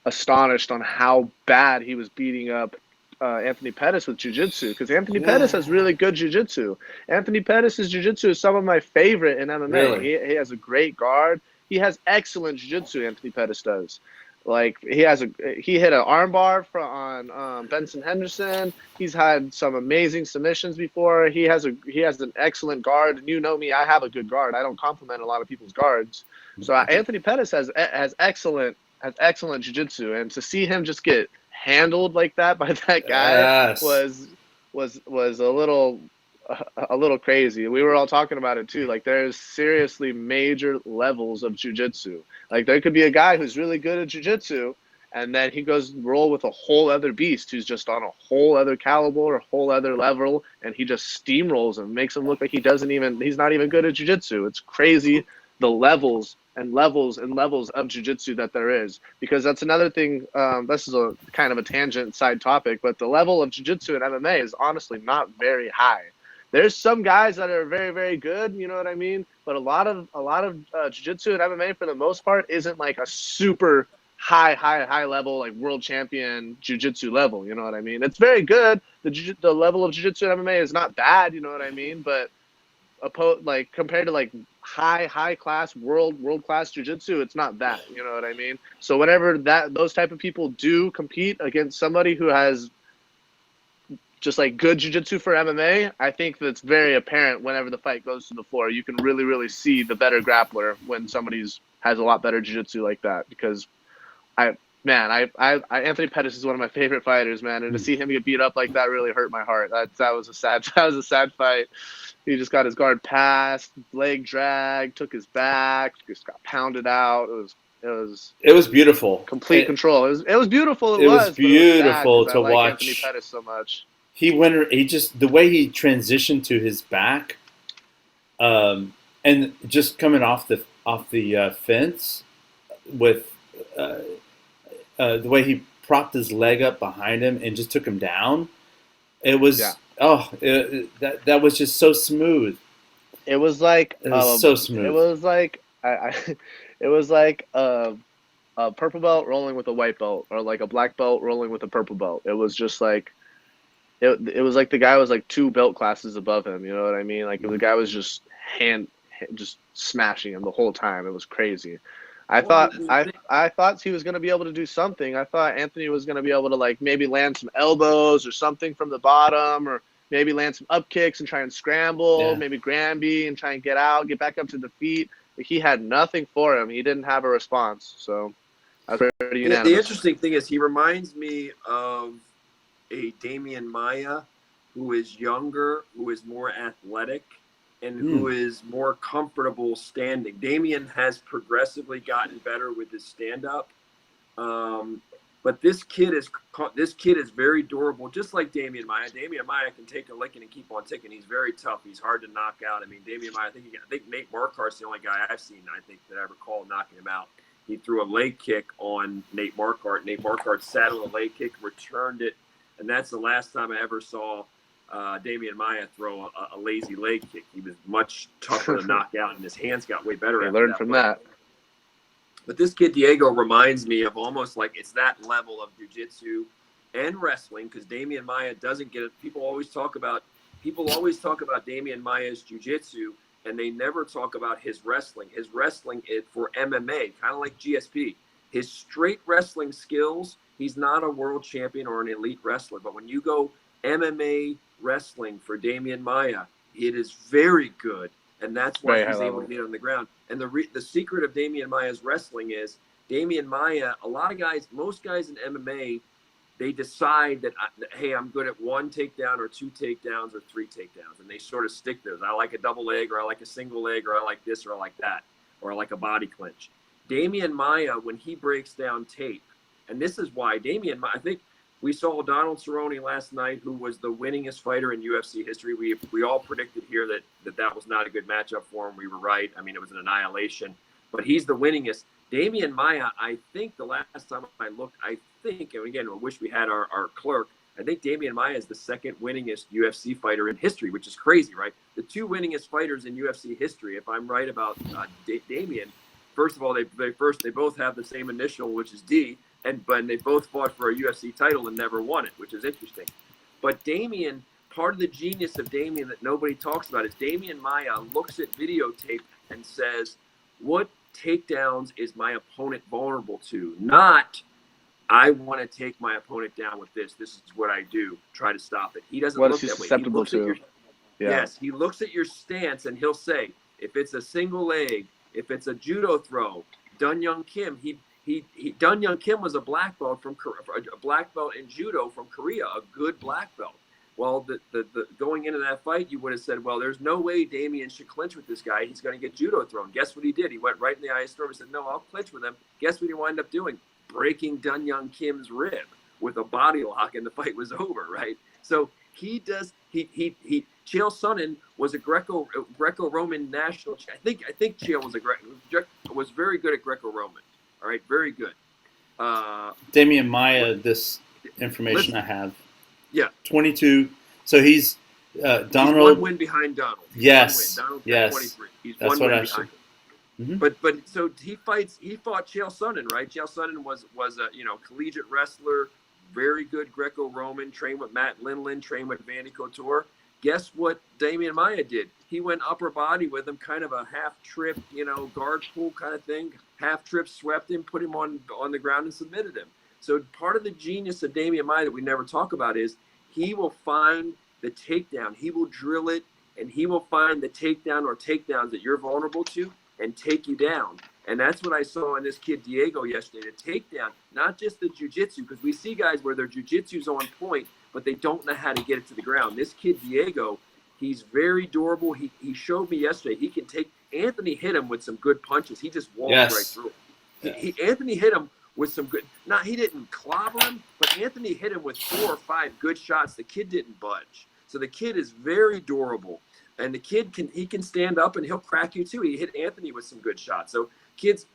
astonished on how bad he was beating up Anthony Pettis with jiu-jitsu, because Anthony Pettis has really good jiu-jitsu. Anthony Pettis' jiu-jitsu is some of my favorite in MMA. Really? He has a great guard. He has excellent jiu-jitsu, Anthony Pettis does. Like, he hit an armbar on Benson Henderson. He's had some amazing submissions before. He has an excellent guard. And you know me, I have a good guard. I don't compliment a lot of people's guards. So Anthony Pettis has excellent jiu-jitsu, and to see him just get handled like that by that guy was a little crazy. We were all talking about it too. Like, there's seriously major levels of jiu-jitsu. Like, there could be a guy who's really good at jiu-jitsu, and then he goes roll with a whole other beast who's just on a whole other caliber or a whole other level, and he just steamrolls him, makes him look like he's not even good at jiu-jitsu. It's crazy the levels and levels and levels of jiu-jitsu that there is, because that's another thing. This is a kind of a tangent side topic, but the level of jiu-jitsu in MMA is honestly not very high. There's some guys that are very, very good, you know what I mean? But a lot of jiu-jitsu and MMA for the most part isn't like a super high level, like world champion jiu-jitsu level, you know what I mean? It's very good. The level of jiu-jitsu and MMA is not bad, you know what I mean? But like compared to like high class world class jiu-jitsu, it's not that, you know what I mean? So whenever those type of people do compete against somebody who has just like good jiu-jitsu for MMA, I think that's very apparent whenever the fight goes to the floor. You can really, really see the better grappler when somebody's has a lot better jiu-jitsu like that, because man, Anthony Pettis is one of my favorite fighters, man, and to see him get beat up like that really hurt my heart. That was a sad fight. He just got his guard passed, leg drag, took his back, just got pounded out. It was beautiful. Complete control. It was beautiful. It was beautiful to to watch. watch. Anthony Pettis so much. He just the way he transitioned to his back, and just coming off the fence with the way he propped his leg up behind him and just took him down. It was that was just so smooth. It was like so smooth. It was like it was like a purple belt rolling with a white belt, or like a black belt rolling with a purple belt. It was just like it was like the guy was like 2 belt classes above him. You know what I mean? Like the guy was just just smashing him the whole time. It was crazy. I thought he was going to be able to do something. I thought Anthony was going to be able to like maybe land some elbows or something from the bottom, or maybe land some up kicks and try and scramble, maybe Granby and try and get back up to the feet. But he had nothing for him. He didn't have a response. So I was pretty unanimous. The interesting thing is he reminds me of a Demian Maia who is younger, who is more athletic, and who is more comfortable standing. Demian has progressively gotten better with his stand-up, but this kid is very durable, just like Demian Maia. Demian Maia can take a licking and keep on ticking. He's very tough. He's hard to knock out. I mean, Demian Maia. I think Nate Marquardt's the only guy I've seen, that I recall knocking him out. He threw a leg kick on Nate Marquardt. Nate Marquardt sat on a leg kick, returned it, and that's the last time I ever saw Demian Maia throw a lazy leg kick. He was much tougher to knock out, and his hands got way better. I learned from that. But this kid Diego reminds me of almost like it's that level of jiu-jitsu and wrestling, because Demian Maia doesn't get it. People always talk about Demian Maia's jiu-jitsu, and they never talk about his wrestling. His wrestling is for MMA, kind of like GSP. His straight wrestling skills, he's not a world champion or an elite wrestler, but when you go MMA wrestling for Demian Maia, it is very good, and that's why he's able to get on the ground. And the secret of Demian Maia's wrestling is Demian Maia. Most guys in MMA, they decide that, hey, I'm good at 1 takedown or 2 takedowns or 3 takedowns, and they sort of stick those. I like a double leg, or I like a single leg, or I like this, or I like that, or I like a body clinch. Demian Maia, when he breaks down tape, and this is why Demian Maia, I think we saw Donald Cerrone last night, who was the winningest fighter in UFC history. We all predicted here that was not a good matchup for him. We were right. I mean, it was an annihilation. But he's the winningest. Demian Maia, I think the last time I looked, and again, I wish we had our clerk, I think Demian Maia is the 2nd winningest UFC fighter in history, which is crazy, right? The 2 winningest fighters in UFC history, if I'm right about Demian, first of all, they both have the same initial, which is D, but they both fought for a UFC title and never won it, which is interesting. But Demian, part of the genius of Demian that nobody talks about is Demian Maia looks at videotape and says, what takedowns is my opponent vulnerable to? Not, I want to take my opponent down with this. This is what I do. Try to stop it. He doesn't look that way. He looks at Yes, he looks at your stance and he'll say, if it's a single leg, if it's a judo throw, Dun Young Kim, Dun Young Kim was a black belt in judo from Korea, a good black belt. Well, the going into that fight, you would have said, well, there's no way Demian should clinch with this guy. He's going to get judo thrown. Guess what he did? He went right in the eye of storm and said, no, I'll clinch with him. Guess what he wound up doing? Breaking Dun Young Kim's rib with a body lock, and the fight was over, right? So Chael Sonnen was a Greco-Roman national. I think Chael was very good at Greco-Roman. All right, very good. Demian Maia, this information I have. Yeah. 22. So he's Donald. He's 1 win behind Donald. Yes. Donald's yes. 23. He's That's 1 win what behind him. Mm-hmm. But so he fought Chael Sonnen, right? Chael Sonnen was a collegiate wrestler, very good Greco-Roman, trained with Matt Linlin, trained with Vandy Couture. Guess what Demian Maia did? He went upper body with him, kind of a half trip, guard pull kind of thing. Half trip, swept him, put him on the ground and submitted him. So part of the genius of Demian Maia that we never talk about is he will find the takedown. He will drill it, and he will find the takedown or takedowns that you're vulnerable to and take you down. And that's what I saw in this kid Diego yesterday, the takedown, not just the jiu-jitsu, because we see guys where their jiu-jitsu's on point, but they don't know how to get it to the ground. This kid Diego, he's very durable. He showed me yesterday he can take – Anthony hit him with some good punches. He just walked right through it. Anthony hit him with some good – he didn't clobber him, but Anthony hit him with 4 or 5 good shots. The kid didn't budge. So the kid is very durable. And the kid can stand up and he'll crack you too. He hit Anthony with some good shots. So kids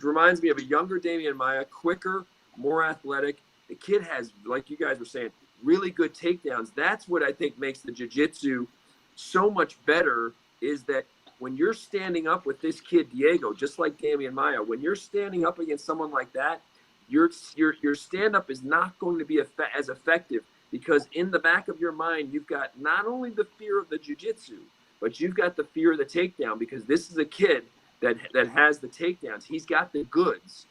reminds me of a younger Demian Maia, quicker, more athletic. The kid has, like you guys were saying, really good takedowns. That's what I think makes the jiu-jitsu so much better, is that when you're standing up with this kid Diego, just like Demian Maia, when you're standing up against someone like that, your stand-up is not going to be as effective, because in the back of your mind, you've got not only the fear of the jiu-jitsu, but you've got the fear of the takedown, because this is a kid that has the takedowns. He's got the goods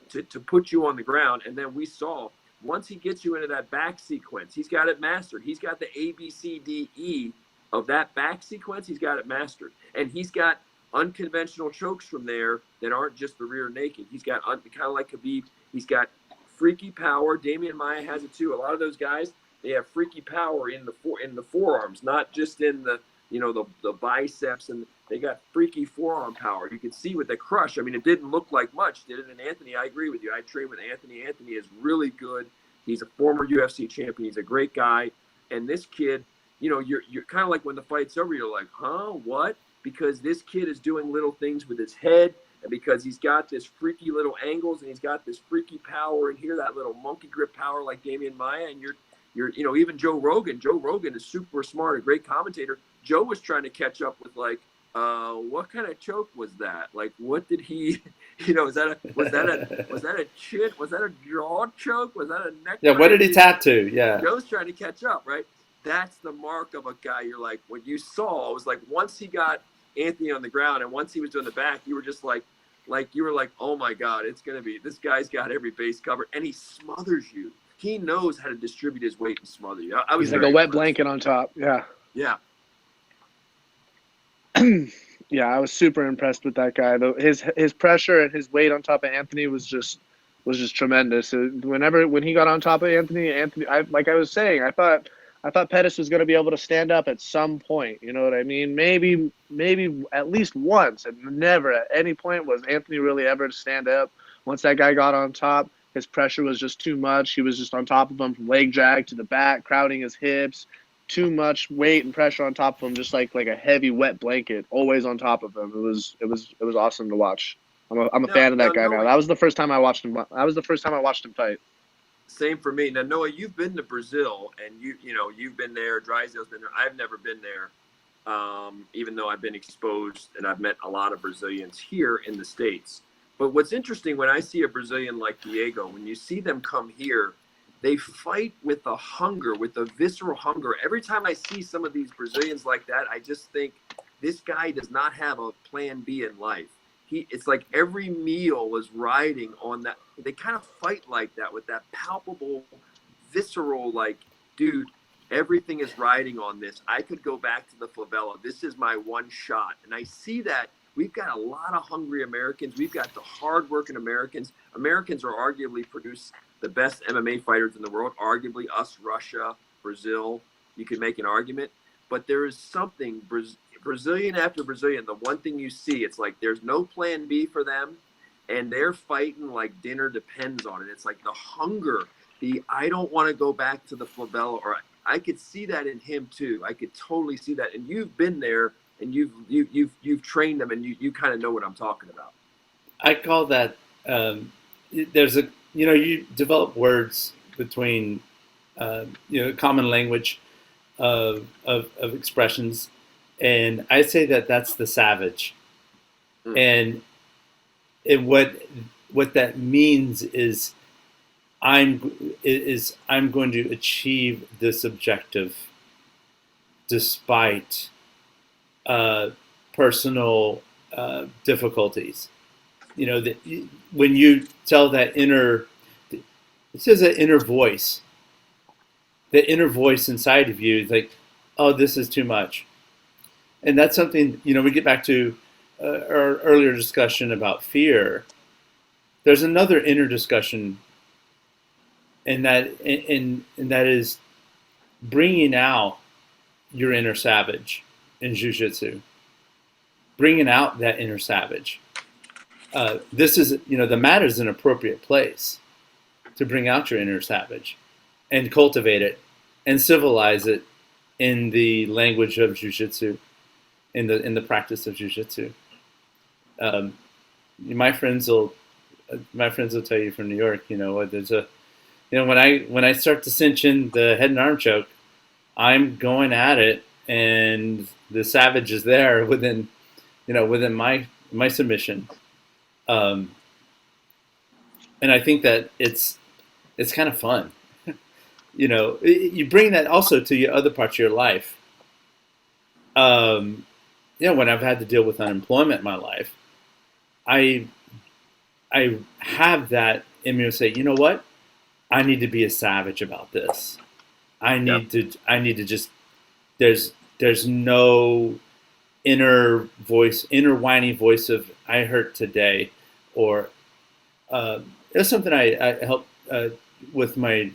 to put you on the ground. And then we saw, once he gets you into that back sequence, he's got it mastered. He's got the A, B, C, D, E of that back sequence. He's got it mastered. And he's got unconventional chokes from there that aren't just the rear naked. He's got, kind of like Khabib, he's got freaky power. Demian Maia has it too. A lot of those guys, they have freaky power in the forearms, not just in the the biceps, and they got freaky forearm power. You can see with the crush. I mean, it didn't look like much, did it? And Anthony, I agree with you. I train with Anthony. Anthony is really good. He's a former UFC champion. He's a great guy. And this kid, you're kind of like, when the fight's over, you're like, huh, what? Because this kid is doing little things with his head, and because he's got this freaky little angles, and he's got this freaky power, and here that little monkey grip power like Demian Maia, and you're even Joe Rogan. Joe Rogan is super smart, a great commentator. Joe was trying to catch up with, like, what kind of choke was that? Like, what did he, was that a chin? Was that a jaw choke? Was that a neck? Yeah, what did he tap to? Yeah. Joe's trying to catch up, right? That's the mark of a guy. You're like, when you saw, it was like, once he got Anthony on the ground and once he was doing the back, you were just like you were like, oh my God, it's going to be, this guy's got every base covered, and he smothers you. He knows how to distribute his weight and smother you. I was He's like a wet blanket on top. Yeah. Yeah. Yeah, I was super impressed with that guy. His pressure and his weight on top of Anthony was just tremendous. When he got on top of Anthony, like I was saying, I thought Pettis was going to be able to stand up at some point. You know what I mean? Maybe at least once, and never at any point was Anthony really ever to stand up. Once that guy got on top, his pressure was just too much. He was just on top of him from leg drag to the back, crowding his hips. Too much weight and pressure on top of him, just like a heavy wet blanket, always on top of him. It was awesome to watch. I'm a fan of that guy now. That was the first time I watched him. Fight. Same for me. Now, Noah, you've been to Brazil, and you've been there. Drysdale's been there. I've never been there, even though I've been exposed and I've met a lot of Brazilians here in the States. But what's interesting, when I see a Brazilian like Diego, when you see them come here, they fight with a hunger, with a visceral hunger. Every time I see some of these Brazilians like that, I just think, this guy does not have a plan B in life. It's like every meal is riding on that. They kind of fight like that, with that palpable, visceral, like, dude, everything is riding on this. I could go back to the favela. This is my one shot. And I see that we've got a lot of hungry Americans. We've got the hardworking Americans. Americans are arguably produce the best MMA fighters in the world, arguably us, Russia, Brazil. You could make an argument. But there is something, Brazilian after Brazilian, the one thing you see, it's like there's no plan B for them, and they're fighting like dinner depends on it. It's like the hunger, I don't want to go back to the favela. Or I could see that in him too. I could totally see that. And you've been there, and you've trained them, and you kind of know what I'm talking about. I call that there's a you develop words between common language of expressions, and I say that's the savage, and what that means is I'm going to achieve this objective despite personal difficulties. When you tell that it says that inner voice, the inner voice inside of you is like, oh, this is too much. And that's something, we get back to our earlier discussion about fear, there's another inner discussion, and that is bringing out your inner savage in jiu-jitsu, bringing out that inner savage. This is, the mat is an appropriate place to bring out your inner savage and cultivate it and civilize it in the language of jiu-jitsu, in the practice of jiu-jitsu. My friends will tell you from New York, there's a, when I start to cinch in the head and arm choke, I'm going at it, and the savage is there within my submission. And I think that it's kind of fun. You bring that also to your other parts of your life. When I've had to deal with unemployment in my life, I have that in me to say, you know what? I need to be a savage about this. I need to just, there's no inner whiny voice of I hurt today, or it's something I helped with my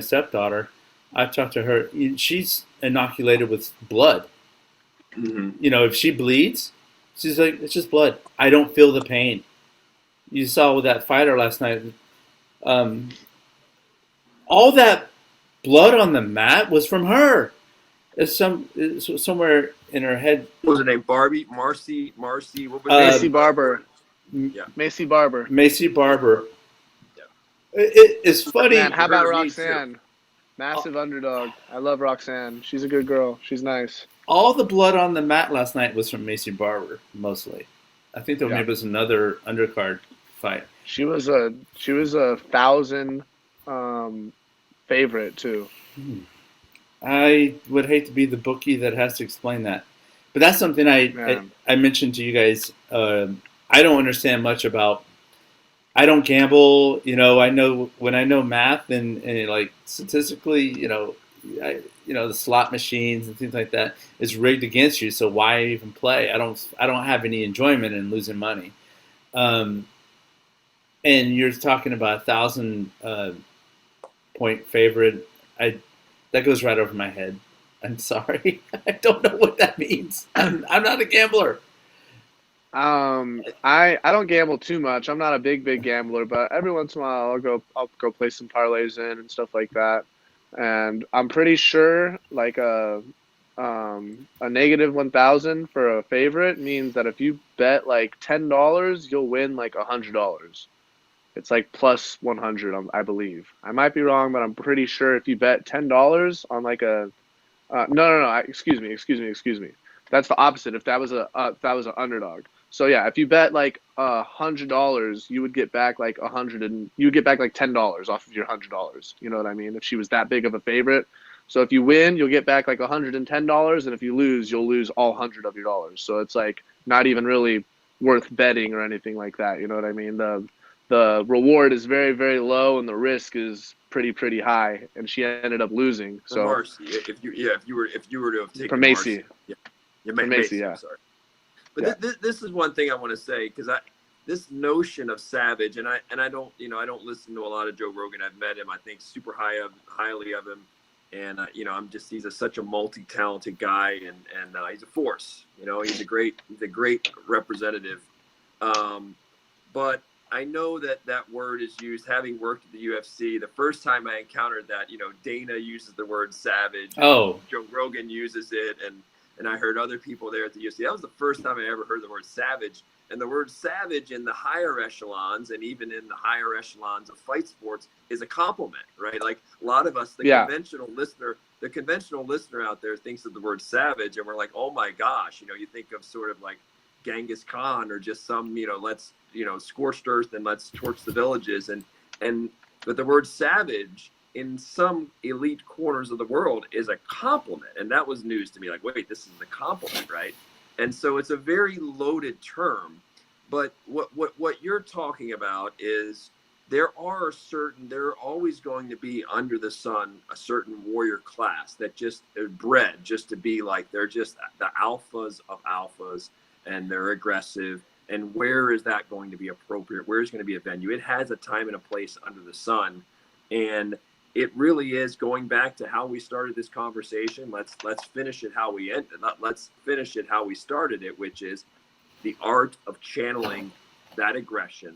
stepdaughter. I've talked to her. She's inoculated with blood. Mm-hmm. If she bleeds, she's like, it's just blood. I don't feel the pain. You saw with that fighter last night. All that blood on the mat was from her. It's somewhere in her head. What was her name? Marcy. What was Macy Barber. Yeah. Macy Barber. Yeah. It's funny. Man, how about Roxanne? Massive underdog. I love Roxanne. She's a good girl. She's nice. All the blood on the mat last night was from Macy Barber, mostly. I think there maybe was another undercard fight. She was a 1,000 favorite too. I would hate to be the bookie that has to explain that, but that's something I mentioned to you guys. I don't understand much about. I don't gamble. I know when I know math and like statistically, the slot machines and things like that is rigged against you. So why even play? I don't have any enjoyment in losing money. And you're talking about 1,000 point favorite. That goes right over my head. I'm sorry. I don't know what that means. I'm not a gambler. I don't gamble too much. I'm not a big gambler, but every once in a while I'll go play some parlays in and stuff like that. And I'm pretty sure like a negative 1,000 for a favorite means that if you bet like $10, you'll win like $100. It's like plus 100, I believe. I might be wrong, but I'm pretty sure if you bet $10 on like a no, excuse me. That's the opposite. If that was an underdog. So yeah, if you bet like $100, you would get back like you would get back like $10 off of your $100. You know what I mean? If she was that big of a favorite. So if you win, you'll get back like $110, and if you lose, you'll lose all 100 of your dollars. So it's like not even really worth betting or anything like that. You know what I mean? The reward is very, very low, and the risk is pretty high. And she ended up losing. So Marcy, if you were to have taken for Macy, Macy, yeah. I'm sorry. But this is one thing I want to say, because this notion of savage, and I don't I don't listen to a lot of Joe Rogan. I've met him. I think super highly of him, and he's such a multi-talented guy, and he's a force. He's a great representative. But I know that word is used. Having worked at the UFC, the first time I encountered that, Dana uses the word savage. Oh, Joe Rogan uses it, and I heard other people there at the UFC. That was the first time I ever heard the word savage. And the word savage in the higher echelons, and even in the higher echelons of fight sports, is a compliment, right? Like a lot of us, the conventional listener out there thinks of the word savage, and we're like, oh my gosh, you think of sort of like Genghis Khan, or just some, let's, scorched earth and let's torch the villages. But the word savage in some elite corners of the world is a compliment. And that was news to me. Like, wait, this is a compliment, right? And so it's a very loaded term. But what you're talking about is there are always going to be under the sun a certain warrior class that just are bred just to be like, they're just the alphas of alphas. and they're aggressive. And where is that going to be appropriate? Where is going to be a venue? It has a time and a place under the sun. And it really is going back to how we started this conversation. Let's finish it how we ended. Let's finish it how we started it, which is the art of channeling that aggression,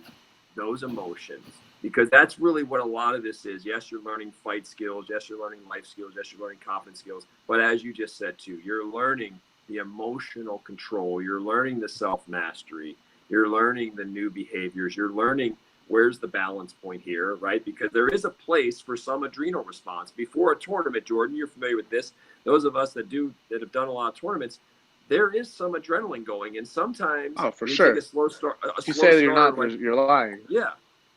those emotions, because that's really what a lot of this is. Yes, you're learning fight skills. Yes, you're learning life skills. Yes, you're learning confidence skills. But as you just said too, you're learning the emotional control. You're learning the self-mastery. You're learning the new behaviors. You're learning where's the balance point here, right? Because there is a place for some adrenal response. Before a tournament, Jordan, you're familiar with this. Those of us that have done a lot of tournaments, there is some adrenaline going. And sometimes for sure. Take a slow start. If you say that you're not, you're lying. Yeah.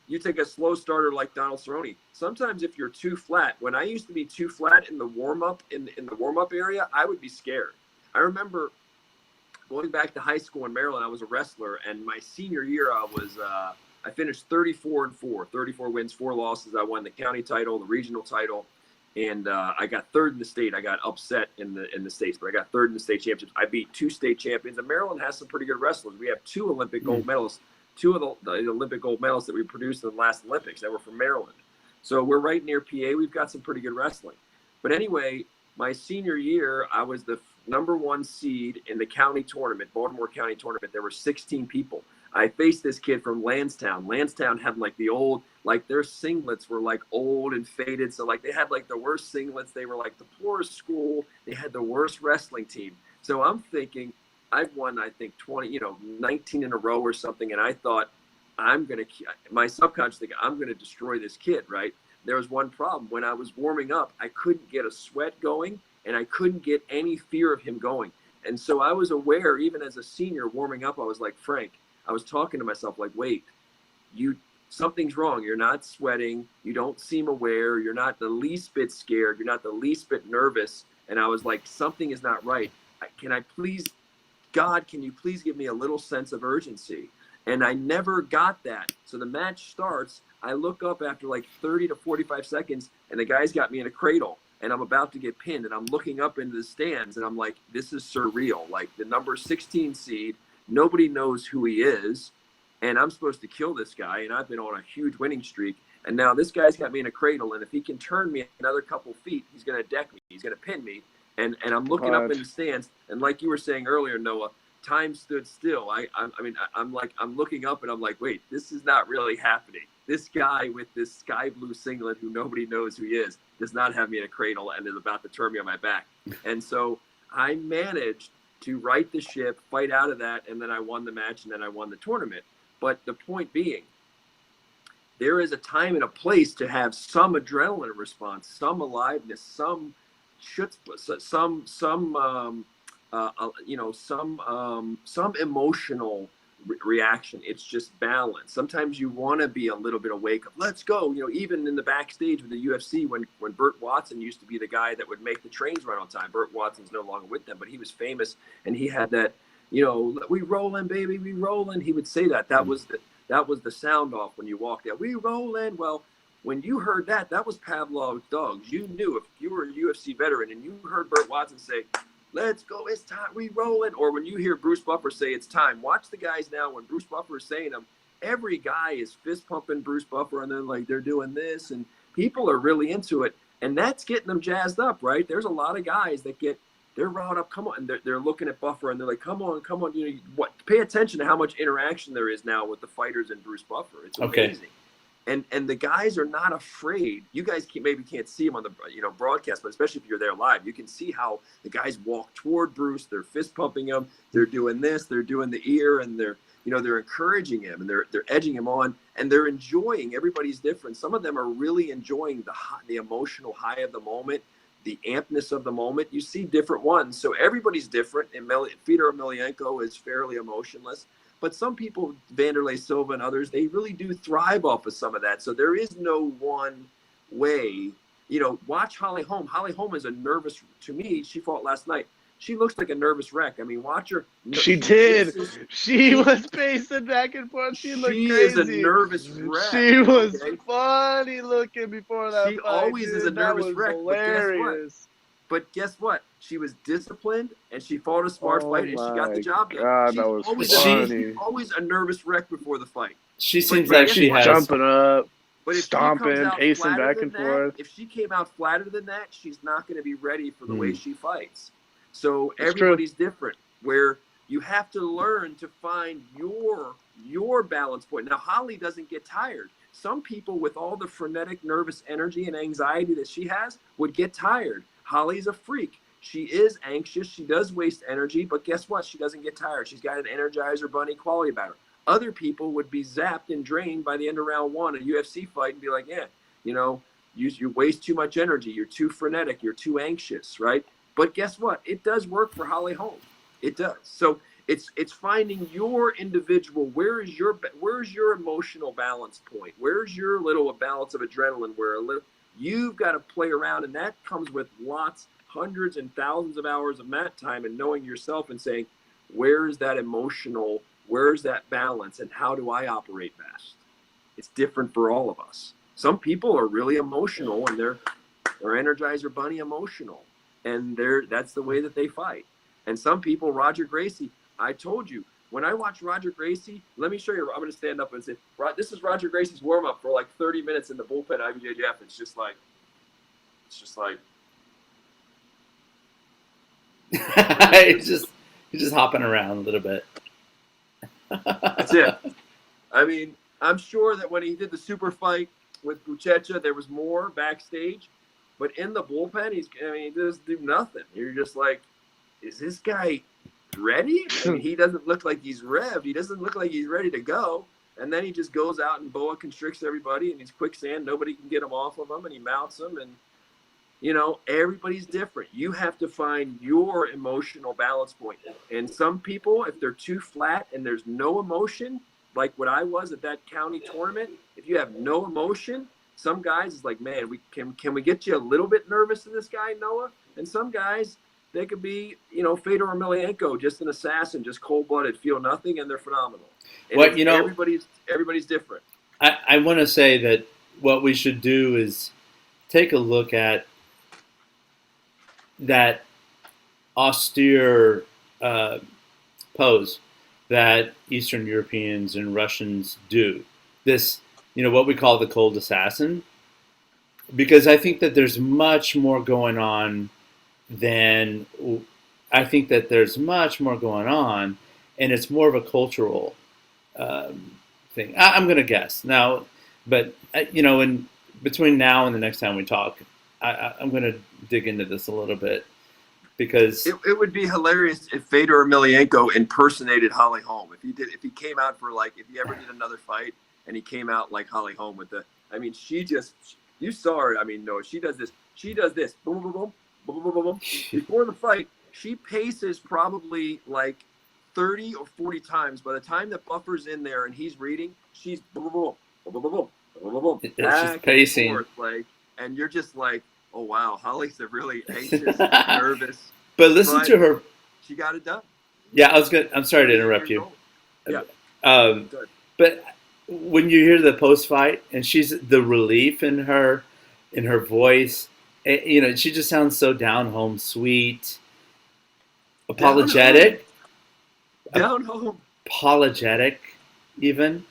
You take a slow starter like Donald Cerrone. Sometimes if you're too flat, when I used to be too flat in the warm-up, in the warm-up area, I would be scared. I remember going back to high school in Maryland, I was a wrestler, and my senior year, I finished 34-4, 34 wins, 4 losses. I won the county title, the regional title, and I got third in the state. I got upset in the states, but I got third in the state championships. I beat 2 state champions, and Maryland has some pretty good wrestlers. We have 2 Olympic gold medalists, 2 of the Olympic gold medals that we produced in the last Olympics that were from Maryland. So we're right near PA. We've got some pretty good wrestling. But anyway, my senior year, I was the number 1 seed in the county tournament, Baltimore County tournament. There were 16 people. I faced this kid from Lansdowne. Lansdowne had like the old, like their singlets were like old and faded. So like they had like the worst singlets. They were like the poorest school. They had the worst wrestling team. So I'm thinking I've won, I think 19 in a row or something. And I thought my subconscious thinking, I'm going to destroy this kid, right? There was one problem. When I was warming up, I couldn't get a sweat going and I couldn't get any fear of him going. And so I was aware, even as a senior warming up, I was like, Frank, I was talking to myself like, wait, something's wrong. You're not sweating. You don't seem aware. You're not the least bit scared. You're not the least bit nervous. And I was like, something is not right. God, can you please give me a little sense of urgency? And I never got that. So the match starts. I look up after like 30 to 45 seconds and the guy's got me in a cradle and I'm about to get pinned and I'm looking up into the stands and I'm like, this is surreal. Like the number 16 seed, nobody knows who he is. And I'm supposed to kill this guy. And I've been on a huge winning streak. And now this guy's got me in a cradle. And if he can turn me another couple feet, he's going to deck me. He's going to pin me. And I'm looking up in the stands. And like you were saying earlier, Noah, time stood still. I'm looking up and I'm like, wait, this is not really happening. This guy with this sky blue singlet who nobody knows who he is does not have me in a cradle and is about to turn me on my back. And so I managed to right the ship, fight out of that, and then I won the match and then I won the tournament. But the point being, there is a time and a place to have some adrenaline response, some aliveness, some emotional reaction. It's just balance. Sometimes you want to be a little bit awake. Let's go. Even in the backstage with the UFC, when Burt Watson used to be the guy that would make the trains run on time. Burt Watson's no longer with them, but he was famous, and he had that. We rolling, baby, we rolling. He would say that. That was the sound off when you walked out. We rolling. Well, when you heard that, that was Pavlov's dogs. You knew if you were a UFC veteran and you heard Burt Watson say, let's go, it's time, we rolling. Or when you hear Bruce Buffer say it's time, watch the guys now. When Bruce Buffer is saying them, every guy is fist pumping Bruce Buffer and then like they're doing this and people are really into it. And that's getting them jazzed up, right? There's a lot of guys that they're riled up. Come on. And they're looking at Buffer and they're like, come on. Pay attention to how much interaction there is now with the fighters and Bruce Buffer. It's amazing. Okay. And the guys are not afraid. You guys maybe can't see them on the broadcast, but especially if you're there live, you can see how the guys walk toward Bruce. They're fist pumping him. They're doing this. They're doing the ear, and they're encouraging him, and they're edging him on, and they're enjoying. Everybody's different. Some of them are really enjoying the emotional high of the moment, the ampness of the moment. You see different ones. So everybody's different. And Fedor Emelianenko is fairly emotionless. But some people, Vanderlei Silva and others, they really do thrive off of some of that. So there is no one way. Watch Holly Holm. Holly Holm is a nervous, to me, she fought last night. She looks like a nervous wreck. I mean, watch her. She did. She was pacing back and forth. She looked crazy. She is a nervous wreck. She was funny looking before that She fight, always is a nervous wreck. Hilarious. But guess what? She was disciplined and she fought a smart fight and she got the job done. God, that was She's always a nervous wreck before the fight. She seems like she has jumping up, but if stomping, pacing back and forth. If she came out flatter than that, she's not going to be ready for the way she fights. So That's everybody's different. Where you have to learn to find your balance point. Now, Holly doesn't get tired. Some people with all the frenetic, nervous energy and anxiety that she has would get tired. Holly's a freak. She is anxious. She does waste energy, but guess what? She doesn't get tired. She's got an Energizer Bunny quality about her. Other people would be zapped and drained by the end of round one, a UFC fight, and be like, yeah, you know, you waste too much energy. You're too frenetic. You're too anxious, right? But guess what? It does work for Holly Holm. It does. So it's finding your individual. Where's your emotional balance point? Where's your little balance of adrenaline? You've got to play around, and that comes with hundreds and thousands of hours of mat time and knowing yourself and saying, where's that emotional? Where's that balance, and how do I operate best? It's different for all of us. Some people are really emotional, and they're Energizer Bunny emotional, and that's the way that they fight. And some people, Roger Gracie, I told you, when I watch Roger Gracie, let me show you. I'm going to stand up and say, this is Roger Gracie's warm up for like 30 minutes in the bullpen IBJJF. It's just like. he's just hopping around a little bit. That's it. I mean, I'm sure that when he did the super fight with Buchecha, there was more backstage, but in the bullpen, he doesn't do nothing. You're just like, is this guy ready? I mean, he doesn't look like he's revved. He doesn't look like he's ready to go. And then he just goes out and boa constricts everybody, and he's quicksand. Nobody can get him off of him, and he mounts them. And, you know, everybody's different. You have to find your emotional balance point. And some people, if they're too flat and there's no emotion, like what I was at that county tournament, if you have no emotion, some guys is like, man, can we get you a little bit nervous in this guy, Noah? And some guys, they could be, you know, Fedor Emelianenko, just an assassin, just cold-blooded, feel nothing, and they're phenomenal. And well, you know, everybody's different. I want to say that what we should do is take a look at that austere pose that Eastern Europeans and Russians do. This, you know, what we call the cold assassin, because I think that there's much more going on and it's more of a cultural thing. I'm going to guess now, but you know, in between now and the next time we talk, I'm going to dig into this a little bit because it would be hilarious if Fedor Emelianenko impersonated Holly Holm. If he came out for if he ever did another fight and he came out like Holly Holm with you saw her. I mean, no, she does this. Boom, boom, boom. Boom, boom, boom, boom. Before the fight, she paces probably like 30 or 40 times. By the time the buffer's in there and he's reading, she's boom, boom, boom, boom, boom, boom, boom, boom. She's pacing. And forth, and you're just like, oh wow, Holly's a really anxious, nervous. But listen to her. She got it done. Yeah, I'm sorry to interrupt you. Yeah. But when you hear the post fight and she's the relief in her voice. You know, she just sounds so down home, sweet, apologetic. Down home. Apologetic, even.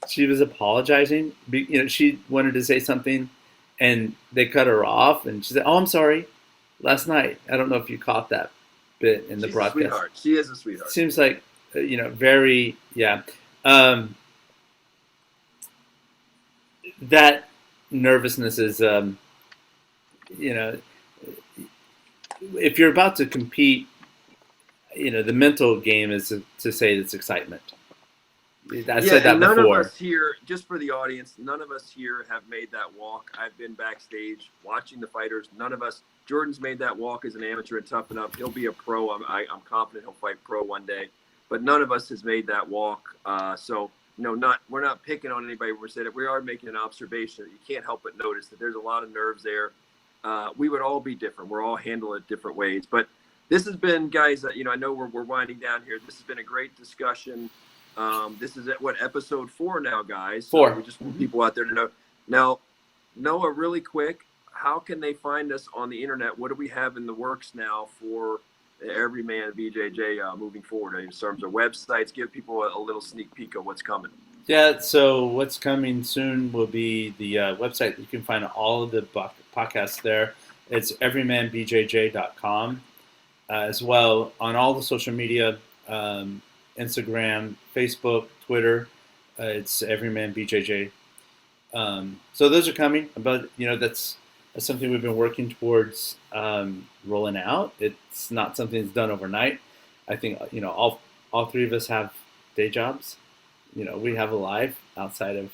She was apologizing. You know, she wanted to say something, and they cut her off, and she said, "Oh, I'm sorry. Last night." I don't know if you caught that bit in the broadcast. She's a sweetheart. She is a sweetheart. Seems like, you know, very, yeah. That nervousness is. You know, if you're about to compete, you know, the mental game is to say it's excitement. I said that none before. of us here, just for the audience, none of us here have made that walk. I've been backstage watching the fighters. None of us. Jordan's made that walk as an amateur and tough enough. He'll be a pro. I'm confident he'll fight pro one day. But none of us has made that walk. So, you know, we're not picking on anybody. We're saying we are making an observation. You can't help but notice that there's a lot of nerves there. We would all be different. We're all handled it different ways. But this has been, guys, you know, I know we're winding down here. This has been a great discussion. This is episode 4 now, guys. 4. So we just want people out there to know. Now, Noah, really quick, how can they find us on the internet? What do we have in the works now for Everyman BJJ moving forward in terms of websites? Give people a little sneak peek of what's coming. Yeah, so what's coming soon will be the website. You can find all of the podcasts there. It's everymanbjj.com. As well on all the social media, Instagram, Facebook, Twitter. It's Everyman BJJ. So those are coming, but that's something we've been working towards rolling out. It's not something that's done overnight. I think all three of us have day jobs. We have a life outside of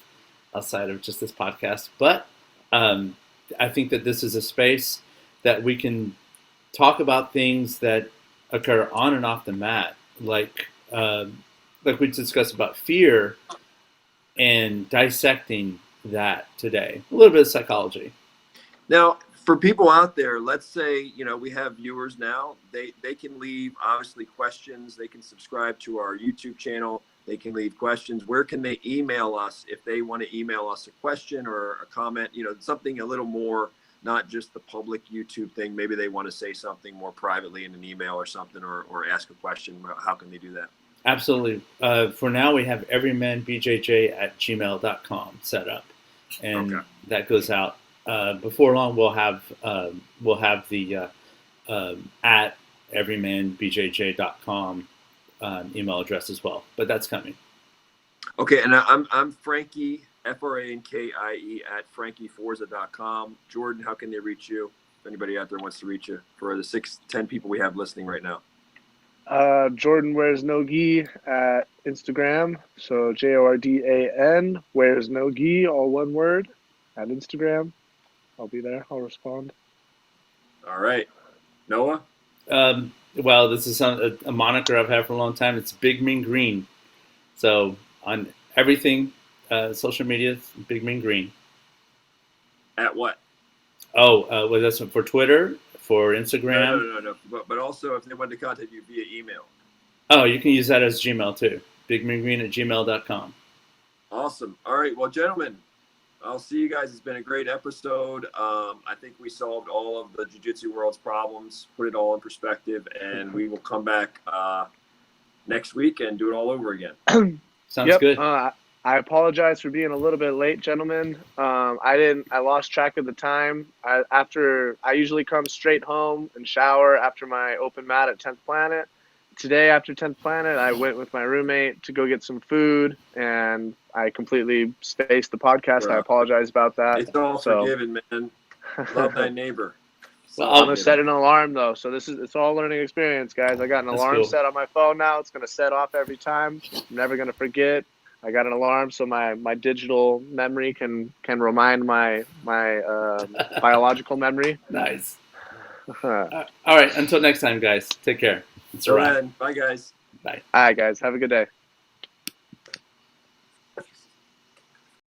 just this podcast. But I think that this is a space that we can talk about things that occur on and off the mat, like we discussed about fear and dissecting that today. A little bit of psychology. Now, for people out there, let's say, we have viewers now, they can leave obviously questions. They can subscribe to our YouTube channel. They can leave questions. Where can they email us if they want to email us a question or a comment, something a little more, not just the public YouTube thing. Maybe they want to say something more privately in an email or something, or ask a question. How can they do that? Absolutely. For now, we have everymanbjj@gmail.com set up, and that goes out. Before long, we'll have the at everymanbjj.com email address as well. But that's coming. Okay, and I'm Frankie, FRANKIE @frankieforza.com. Jordan, how can they reach you? If anybody out there wants to reach you for the 6-10 people we have listening right now. Jordan Wears No Gi at Instagram. So JORDAN Wears No Gi, all one word, at Instagram. I'll be there. I'll respond. All right. Noah? Well, this is a moniker I've had for a long time. It's Big Mean Green. So on everything, social media, Big Mean Green. At what? Oh, well, that's for Twitter, for Instagram. No. But also if they want to contact you via email. Oh, you can use that as Gmail too. bigmeangreen@gmail.com. Awesome. All right. Well, gentlemen, I'll see you guys. It's been a great episode. I think we solved all of the Jiu-Jitsu world's problems, put it all in perspective, and we will come back next week and do it all over again. Sounds good. I apologize for being a little bit late, gentlemen. I lost track of the time. I usually come straight home and shower after my open mat at 10th Planet. Today, after 10th Planet, I went with my roommate to go get some food, and I completely spaced the podcast. Bro, I apologize about that. It's all forgiven, man. Love thy neighbor. Well, I'm gonna set an alarm though, so it's all a learning experience, guys. I got an alarm set on my phone now. It's gonna set off every time. I'm never gonna forget. I got an alarm so my digital memory can remind my biological memory. Nice. All right. Until next time, guys. Take care. Bye, guys. Bye. All right, guys. Have a good day.